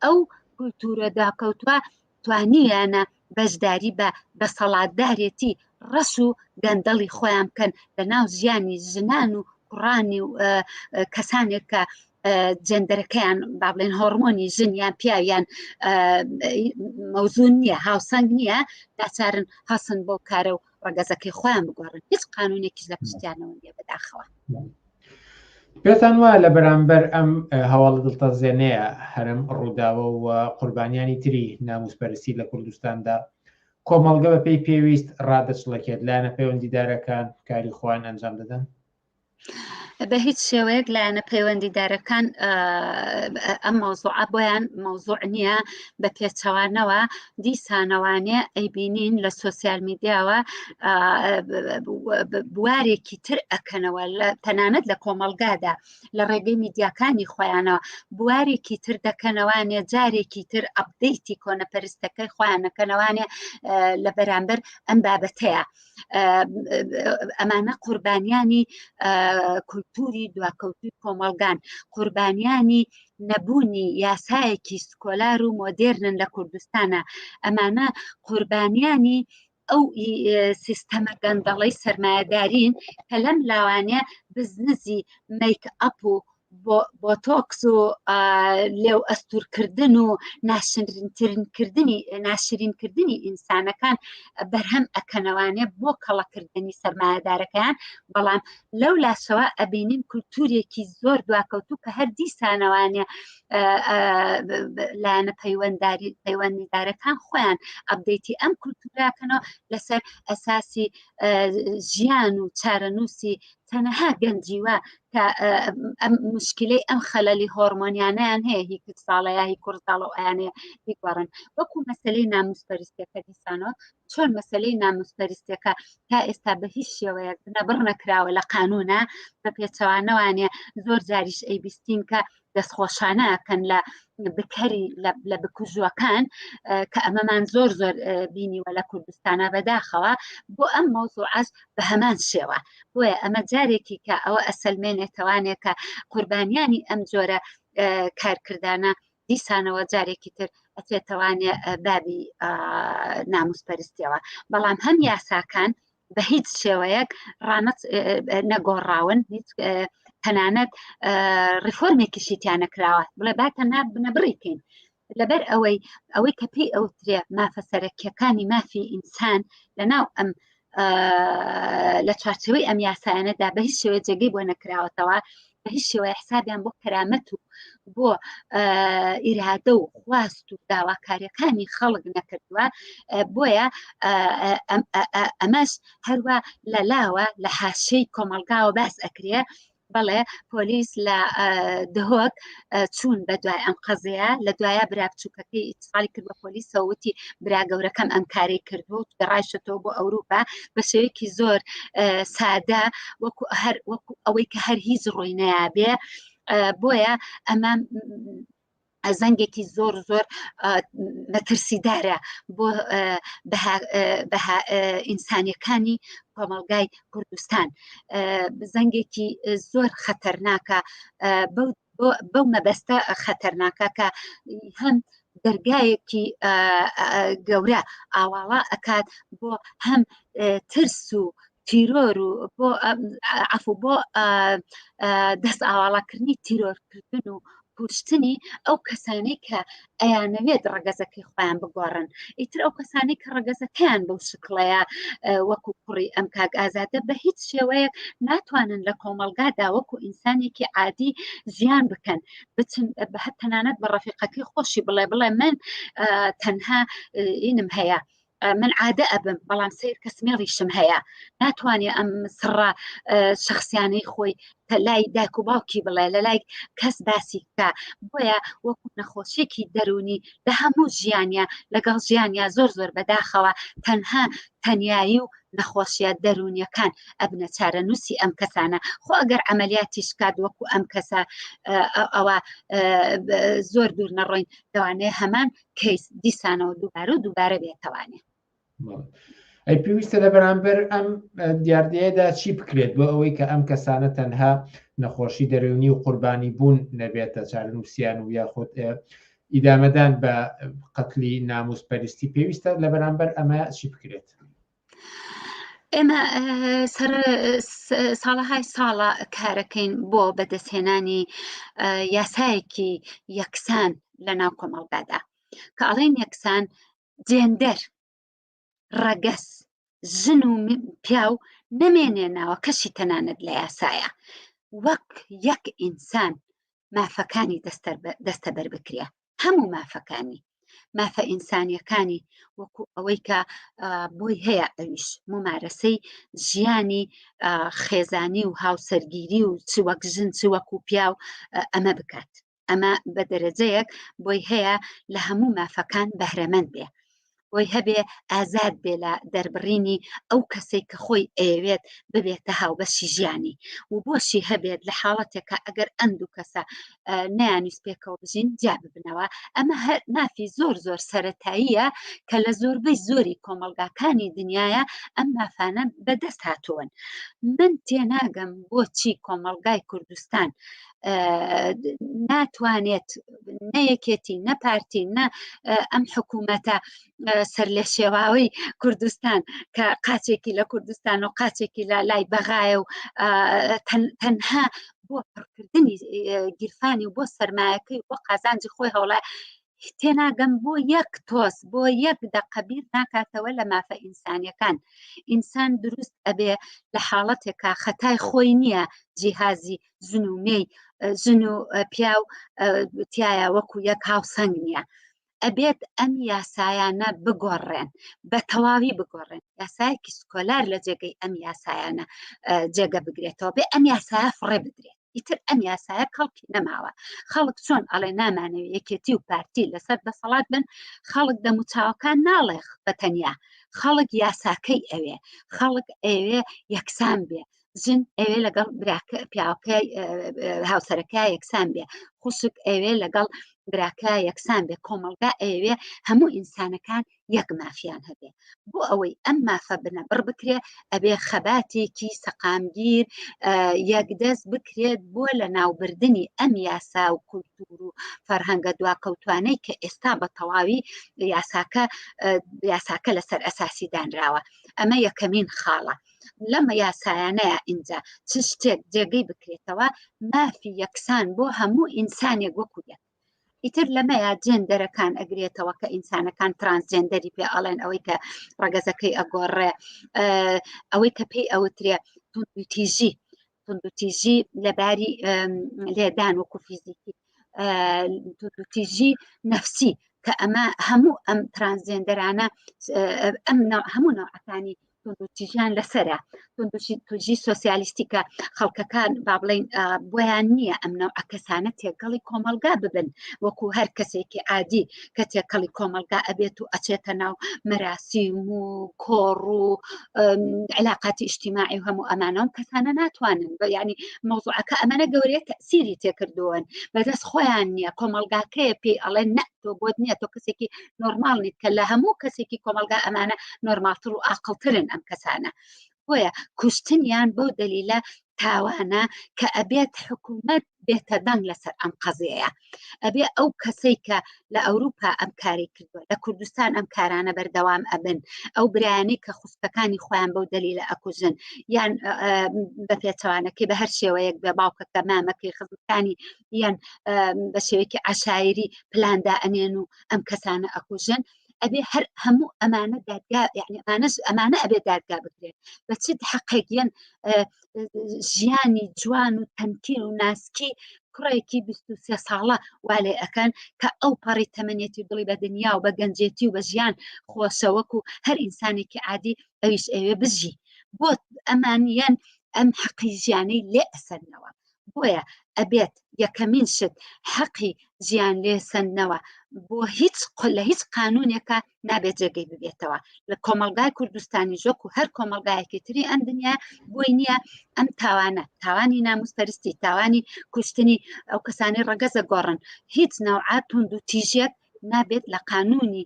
ئەو کولتورە داکەوتووە توانیانە بەشداری بە دەسەڵاتدارێتی ڕەش و گەندەڵی خۆیان بکەن لە ناو ژیانی ژنان و کوڕانی و کەسانێک کە جێندەرەکەیان با بڵێن هۆرمۆنی ژنیان پیاویان مەوزون نییە هاوسەنگ نییە داچارن هەسن بۆ کارە و ڕەگەزەکەی خۆیان بگۆڕن هیچ قانونێکیش لە پشتیانەوە نییە بەداخەوە پێتان وایە لە بەرامبەر ئەم هەواڵە دڵتەزێنەیە هەرم ڕووداوە و قوربانیانی تری ناموسپەرستی لە کوردستاندا کۆمەڵگە بە پێی پێویست ڕادەچڵەکێت لایەنە پەیوەندیدارەکان کاری خۆیان ئەنجام دەدەن بە هیچ شێوەیەک لایەنە پەیوەندیدارەکان ئەم مەوزوعە بۆیان مەوزوع نییە بە پێچەوانەوە دیسانەوانێ ئەیبینین لە سۆسیال میدیاوە بوارێکی تر ئەکەنەوە تەنانەت لە کۆمەڵگادا لە ڕێگەی میدیاکانی خۆیانەوە بوارێکی تر دەکەنەوانێ جارێکی تر ئەپدەیتی کۆنەپەرستەکەی خۆیانەکەنەوانێ لە بەرامبەر ئەم بابەتەیە ئەمانە قوربانیانی کولتوری دواکەوتوی کۆمەڵگان قوربانیانی نەبوونی یاسایەکی سکۆلار و مۆدێرنن لە کوردستانە ئەمانە قوربانیانی ئەو سیستەمە گەندەڵەی سەرمایەدارین کە لەم لاوانێ بزنسی میک ئەپ و بۆتۆکس و لێو ئەستورکردن و ناشرینکردنی ئینسانەکان بەرهەم ئەکەنەوانێ بۆ کەڵەکردنی سەرمایەدارەکەیان بەڵام لەو لاشەوە ئەبینین کولتورێکی زۆر دواکەوتوو کە هەر دیسانەوانێ لایەنە پەیوەندیدارەکان خۆیان ئەپدەیتی ئەم کولتوراکەنەوە لەسەر ئەساسی ژیان و چارەنووسی تەنەها گەنجیوە کە ئەم مشکلەی ئەم خەلەلی هۆرمۆنیانیان هەیە هی کرد ساڵەیە هی کورداڵە و ئەیانەیە بیگۆڕن وەکو مەسەلەی ناموسپەرستیەکە دیسانەوە چۆن مەسەلەی ناموسپەرستیەکە تا ئێستا بە هیچ شێوەیەک بنەبڕ نەکراوە لە قانونە بە پێچەوانەوانێ زۆر جاریش ئەیبیستین کە دەستخۆشانەکەن لە بکەری لە بکوژوەکان کە ئەمەمان زۆر بینیوە لە کوردستانە بەداخەوە بۆ ئەم مەوزوعەش بە هەمان شێوە بۆیە ئەمە جارێکی کە ئەوە ئەسەلمێنێتەوانێت کە قوربانیانی ئەم جۆرە کارکردانە دیسانەوە جارێکی تر ئەتێتەوانێ بابی ناموسپەرستیەوە بەڵام هەم یاساکان بە هیچ شێوەیەک ڕانەت نەگۆڕاون هیچ تەنانەت ڕیفۆرمێکیشی تیان نەکراوە بڵێ باتە نەبڕیکەین لەبەر ئەوەی کە پێی ئەوترێ مافە سەرەکیەکانی مافی ئینسان لەناو ئەم لە چوارچەوەی ئەم یاسایانەدا بە هیچ شێوەیە جێگەی بۆ نەکراوەتەوە بە هیچ شێوەیە حسابیان بۆ کەرامەت و بۆ ئیرادە و خواست و داواکاریەکانی خەڵک نەکردووە بۆیە ئەمەش هەروە لەلاوە لە حاشەی کۆمەڵگاوە باس ئەکرێ بەڵێ پۆلیس لە دهۆک چوون بە دوای ئەم قەزەیە لە دوایە برا بچووکەکەی ئیتقالی کرد بە پۆلیسەوە وتی برا گەورەکەم ئەم کارەی کردو و گەڕایشتەوە بۆ ئەوروپا بە شێوەیەکی زۆر سادە وەکو ئەوەی کە هەر هیچ ڕووی نەیابێ بۆیە ئەمە زەنگێکی زۆر مەترسیدارە بۆ ئینسانیەکانی کۆمەڵگای کوردستان زەنگێکی زۆر خەتەرناکە بەو مەبەستە خەتەرناکە کە هەم دەرگایەکی گەورە ئاواڵا ئەکات بۆ هەم ترس و تیرۆر و بۆ دەست ئاواڵاکردنی تیرۆرکردن و کوشتنی ئەو کەسانی کە ئەیانەوێت ڕەگەزەکەی خۆیان بگۆڕن ئیتر ئەو کەسانی کە ڕەگەزەکەیان بەو شکڵەیە وەکو کوڕی ئەم کاک ئازادە بە هیچ شێوەیەک ناتوانن لە کۆمەڵگادا وەکو ئینسانێکی عادی ژیان بکەن بچن تەنانەت بە ڕەفیقەکەی خۆشی بڵێ من تەنها ئینم هەیە من عادە ئەبم بەڵام سیر کەسمێڵیشم هەیە ناتوانێ ئەم سڕە شخصیانەی خۆی لای دایک و باوکی بڵێ لە لای کەس باسی بکە بۆیە وەکو نەخۆشیێکی دەرونی لە هەموو ژیانیا لەگەڵ ژیانیا زۆر بەداخەوە تەنها تەنیایی و نەخۆشیە دەرونیەکان ئەبنە چارەنووسی ئەم کەسانە خۆ ئەگەر عەمەلیاتیش کات وەکو ئەم کەسە ئەوە زۆر دوور نەڕۆین دەوانێ هەمان کەیس دیسانەوە دووبارە بێتەوانێ ئەی پێویستە لە بەرامبەر ئەم دیاردەیەدا چی بکرێت بۆ ئەوەی کە ئەم کەسانە تەنها نەخۆشی دەرونی و قوربانی بوون نەبێتە چارەنووسیان و یاخود ئیدامەدان بە قەتلی ناموسپەرستی پێویستە لە بەرامبەر ئەمە چی بکرێت ئێمە ساڵەهای ساڵە کارەکەین بۆ بەدەستهێنانی یاسایەکی یەکسان لە ناو کۆمەڵگادا کە ئەڵێن یەکسان جێندەر ڕەگەس ژن و پیا و نەمێنێناوە کەشی تەنانەت لە یاسایە وەک یەک ئینسان مافەکانی دەستەبەر بکرێ هەموو مافەکانی مافە ئینسانیەکانی وەکو ئەوەی کە بۆی هەیە ئەویش ممارەسەی ژیانی خێزانی و هاوسەرگیری و چ وەک ژن چ وەکو پیا و ئەمە بکات. ئەمە بە دەرەجەیەک بۆی هەیە لە هەموو مافەکان بەهرەمەند بێ، بۆی هەبێ ئازاد بێ لە دەربڕینی ئەو کەسێک کە خۆی ئەوێت ببێتە هاوبەشی ژیانی و بۆشی هەبێت لە حاڵەتێکە ئەگەر ئەندوو کەسە نەیانویست پێکەوە بژین جا ببنەوە. ئەمە هەر مافی زۆر زۆر سەرەتاییە کە لە زۆربەی زۆری کۆمەڵگاکانی دنیاە ئەم مافانە بەدەست هاتوون. من تێناگەم بۆچی کۆمەڵگای کوردستان ناتوانێت نەیەکێتی نەپارتی نە ئەم حکوومەتە سەر لە شێواوی کوردستان کە قاچێکی لە کوردستان و قاچێکی لە لای بەغایە و تەنها بۆ پڕکردنی گیرفانی و بۆ سەرمایەکەی بۆ قازانجی خۆی هەوڵای تێناگەم بۆ یەک تۆس بۆ یەک دەقەبیر ناکاتەوە لە مافە ئینسانیەکان. ئینسان دروست ئەبێ لە حاڵەتێکە خەتای خۆی نییە جیهازی ژن و مێی ژن و پیا و تایە وەکو یەک هاوسەنگ نییە. ئەبێت ئەم یاسایانە بگۆڕێن بە تەواوی بگۆڕێن. یاسایەکی سکۆلار لە جێگەی ئەم یاسایانە جێگە بگرێتەوە بێ ئەم یاسایە فڕێ بدرێت. ئیتر ئەم یاسایە کەڵکی نەماوە. خەڵک چۆن ئەڵێ نامانەوێت یەکێتی و پارتی لەسەر دەسەڵات بن، خەڵک دەموچاوەکان ناڵێ بەتەنیا، خەڵک یاساکەی ئەوێ، خەڵک ئەوێ یەکسان بێ، ژن ئەوێ لەگەڵ پیاوەکەی هاوسەرەکەی یەکسان بێ، خوشک ئەوێ لەگەڵ براکە یەکسان بێ، کۆمەڵگا ئەوێ هەموو ئینسانەکان یەک مافیان هەبێ. بۆ ئەوەی ئەم مافە بنەبڕ بکرێ ئەبێ خەباتێکی سەقامگیر یەکدەست بکرێت بۆ لە ناوبردنی ئەم یاسا و کولتور و فەرهەنگە دواکەوتوانەی کە ئێستا بە تەواوی یاساکە لەسەر ئەساسی دانراوە. ئەمە یەکەمین خاڵە. لەمە یاسایانەیە ئینجا چ شتێک جێگەی بکرێتەوە مافی یەکسان بۆ هەموو ئینسانێک وەکو یەک. ئیتر لەمەیە جێندەرەکان ئەگرێتەوە کە ئینسانەکان ترانسجێندەری پێ ئەڵێن ئەوەی کە ڕەگەزەکەی ئەگۆڕێ، ئەوەی کە پێی ئەوترێ توندوتیژی لەباری لێدان وەکو فیزیکی، توندوتیژی نەفسی کە ئەمە هەموو ئەم ترانسجێندەرانە هەموو نەوعەکانی توندوتیژیان لەسەرە. توندوتیژی سۆسیالیستی کە خەڵکەکان با بڵێن بۆیان نییە ئەم نەوعە کەسانە تێکەڵی کۆمەڵگا ببن وەکو هەر کەسێکی عادی کە تێکەڵی کۆمەڵگا ئەبێت و ئەچێتە ناو مەراسیم و کۆڕ و علاقاتی ئیجتیماعی و هەموو ئەمانەوە کەسانە ناتوانن ینی مەوزوعەکە ئەمانە گەورەیە تەئسیری تێکردوون بەدەست خۆیان نییە. کۆمەڵگاکەیە پێی ئەڵێن نە تۆ بۆت نییە، تۆ کەسێکی نۆرماڵ نیت کە لە هەموو کەسێکی کۆمەڵگا ئەمانە نۆرمالتر و عاقڵترن ئەم کەسانە. بۆیە کوشتنیان بەو دەلیلە تاوانە کە ئەبێت حکوومەت بێتە دەنگ لەسەر ئەم قەزەیە. ئەبێ ئەو کەسەی کە لە ئەوروپا ئەم کاری کردووە لە کوردستان ئەم کارانە بەردەوام ئەبن، ئەو برایانەی کە خوستەکانی خۆیان بەو دەلیلە ئەکوژن یان بە پێچەوانەکەی بە هەر شێوەیەک بێ باوکەکە مامەکەی خزمەکانی یان بە شێوەیەکی عەشایری پلاندا ئەنێن و ئەم کەسانە ئەکوژن. ئەبێ هەر هەموو ئەمانە دادگا یعنی ئەمانە ئەبێ دادگا بکرێت بە چ حەقێکیان ژیانی جوان و تەمکین و ناسکی کوڕێکی 23 ساڵە والێ ئەکەن کە ئەو پەڕی تەمەنێتی دڵی بە دنیا و بە گەنجێتی و بە ژیان خۆشەوەک و هەر ئینسانێکی عادی ئەویش ئەوێ بژی. بۆ ئەمانیان ئەم حەقی ژیانەی لێ ئەسەرنەوە. بۆیە ئەبێت یەکەمین شت حەقی ژیان لێسەنەوە بۆ لە هیچ قانونێکە نابێت جێگەی ببێتەوە لە کۆمەڵگای کوردستانی ژۆک و هەر کۆمەڵگایەکی تری ئەم دنیا بۆی نییە ئەم تاوانی ناموسپەرستی، تاوانی کوشتنی ئەو کەسانی ڕەگەزە گۆڕن، هیچ نەوعات توندوتیژێک نابێت لە قانونی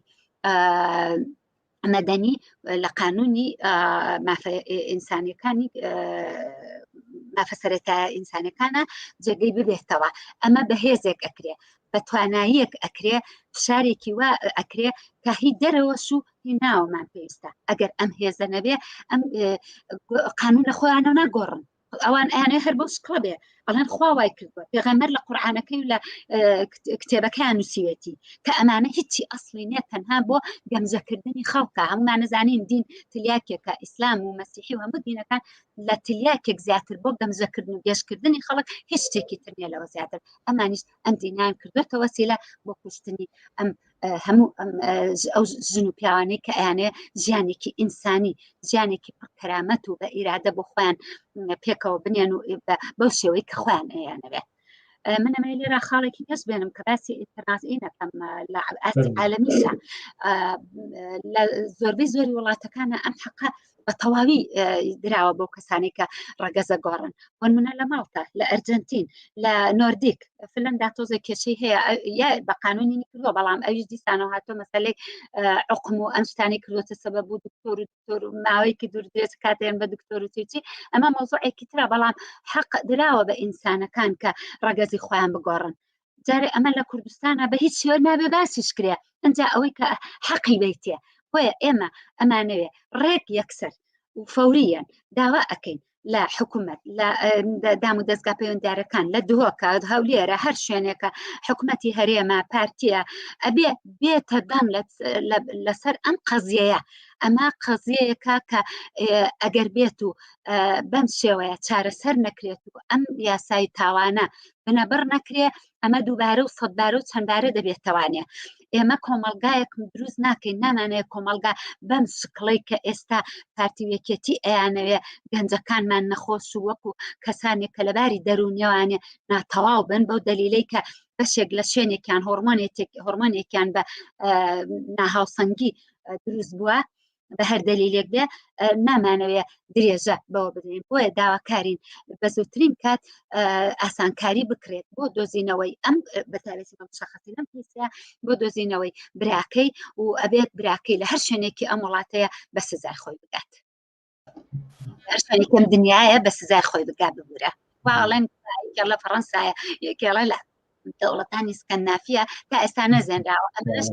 مەدەنی لە قانونی مافە ئینسانیەکانی مافە سەرەتایە ئینسانەکانە جێگەی ببێتەوە. ئەمە بەهێزێک ئەکرێ، بە تواناییەک ئەکرێ، فشارێکی وا ئەکرێ کە هی دەرەوەش و هی ناوەمان پێویستە. ئەگەر ئەم هێزە نەبێ ئەم قانونە خۆیانە ناگۆڕن. ئەوان ئەیانێ هەر بۆ شکڵ بێ ئەڵێن خوا وای کردووە، پێغەمبەر لە قورئانەکەی و لە کتێبەکەیان نووسیوێتی کە ئەمانە هیچی ئەسڵی نییە، تەنها بۆ گەمجەکردنی خەڵکە. هەمومان نەزانین دین تلیاکێکە، ئیسلام و مەسیحی و هەموو دینەکان لە تلیاکێک زیاتر بۆ گەمجەکردن و گێشکردنی خەڵک هیچ شتێکی تر نییە لەوە زیاتر. ئەمانیش ئەم دینیان کردوێتە وەسیلە بۆ کوشتنی ئەم هەموو ئەو ژن و پیاوانەی کە ئەیانەیە ژیانێکی ئینسانی ژیانێکی پڕکەرامەت و بە ئیرادە بۆ خۆیان پێکەوە بنێن و بەو شێوەی کە خۆیان ئەیانەوێت. من ئەمە لێرە خاڵێکی پێش بێنم کە باسی ئینتەرناتی نەکەم لە ئاستی عالەمیشە لە زۆربەی زۆری وڵاتەکانە ئەم حەقە بە تەواوی دراوە بۆ کەسانی کە ڕەگەزە گۆڕن. وەنمونە لە ماڵتە، لە ئەرجنتین، لە نۆردیک، فلەندا تۆزە کێشەی هەیە یا بە قانونی کردووە، بەڵام ئەویش دیسانەوە هاتۆ مەسەلەی عقم و ئەم شتانی کردوتە سەبەب بوو دکتۆر و ماوەیەکی دوور درێژ کاتێن بە دکتۆر و چی ئەمە مۆزوعێکی ترە، بەڵام حەق دراوە بە ئینسانەکان کە ڕەگەزی خۆیان بگۆڕن. جارێ ئەمە لە کوردستانە بە هیچ شێوە نابێ باسیش کرێ، ئەنجا ئەوەی کە حەقی بەیتێ بۆیە ئێمە ئەمانەوێ ڕێک یەکسەر و فەوریان داوا ئەەکەین لە حکوومەت، لە دام و دەستگا پەیوەنددارەکان، لە دهۆکە هەولێرە هەر شوێنێکە حکوومەتی هەرێمە پارتیە ئەبێ بێتە دام لەسەر ئەم قەزیەیە. ئەمە قەزیەیەکە کە ئەگەر بێت و بەم شێوەیە چارەسەر نەکرێت و ئەم یاسای تاوانە بنەبڕ نەکرێ، ئەمە دووبارە و سەدبارە و چەندبارە دەبێتەوانێ. ئێمە کۆمەلگایەکم دروست ناکەین، نامانەیە کۆمەلگا بەم شکڵی کە ئێستا پارتیوێکێتی ئەیانەوێ گەنجەکانمان نەخۆش و وەکو کەسانێک کە لەباری دەرونیەوانێ ناتەواو بن بەو دەلیلەی کە بەشێک لە شوێنێکیان هۆرمۆنێکیان بە ناهاوسەنگی دروست بووە بە هەر دەلیلێک بێ، نامانەوێ درێژە بەوە بدرین. بۆیە داواکارین بە زووترین کات ئاسانکاری بکرێت بۆ دۆزینەوەی ئەم بەتابەتی بەم شەخصی لەم پیسە بۆ دۆزینەوەی براکەی و ئەبێت براکەی لە هەر شوێنێکی ئەم وڵاتەیە بە سزای خۆی بگات، هەر شوێنێکم دنیاە بە سزای خۆی بگات ببورە. واڵێن لە فەڕەنسایە یەکێڵە لە دەوڵەتانی سکەندنافیە تا ئێستا نەزێنراوە، ئەمەش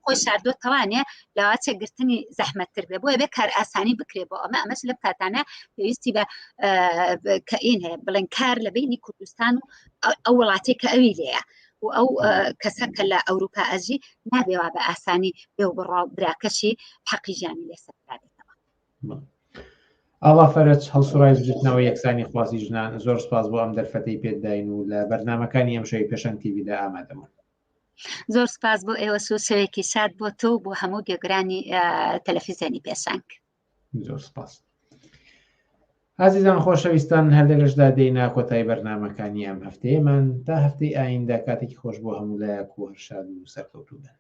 خۆی شاردووە تەوانێ لەوا چێگرتنی زەحمەتتر بێ، بۆیە بێ کار ئاسانی بکرێ بۆ ئەمەش لە کاتانە پێویستی بە کە ئین هەیە بڵێن کار لە بینی کوردستان و ئەو وڵاتی کە ئەوی لێیە و ئەو کەسە کە لە ئەوروپا ئەژی نابێوا بە ئاسانی بێ و بڕاو براکەشی حەقی ژیانی لێسەر بێتەوە. ئاڵا فەرەج هەڵسوڕای زوجتنەوەی یەکسانی خواسی ژنان، زۆر سپاس بۆ ئەم دەرفەتەی پێداین و لە بەرنامەکانی ئەم شەوی پێشەنگ تیڤیدا ئامادەبوون. زۆر سپاس بۆ ئێوە شەوێکی شاد بۆ تۆ و بۆ هەموو گوێگرانی تەلەڤیزیۆنی پێشەنگ. زۆر سپاس. عزیزان خۆشەویستان، هەردەگەشدا دێینە کۆتایی بەرنامەکانی ئەم هەفتەیەمان تا هەفتەی ئایندا کاتێکی خۆش بۆ هەموو لایەک و هەرشاد و سەرکەوتوو بن.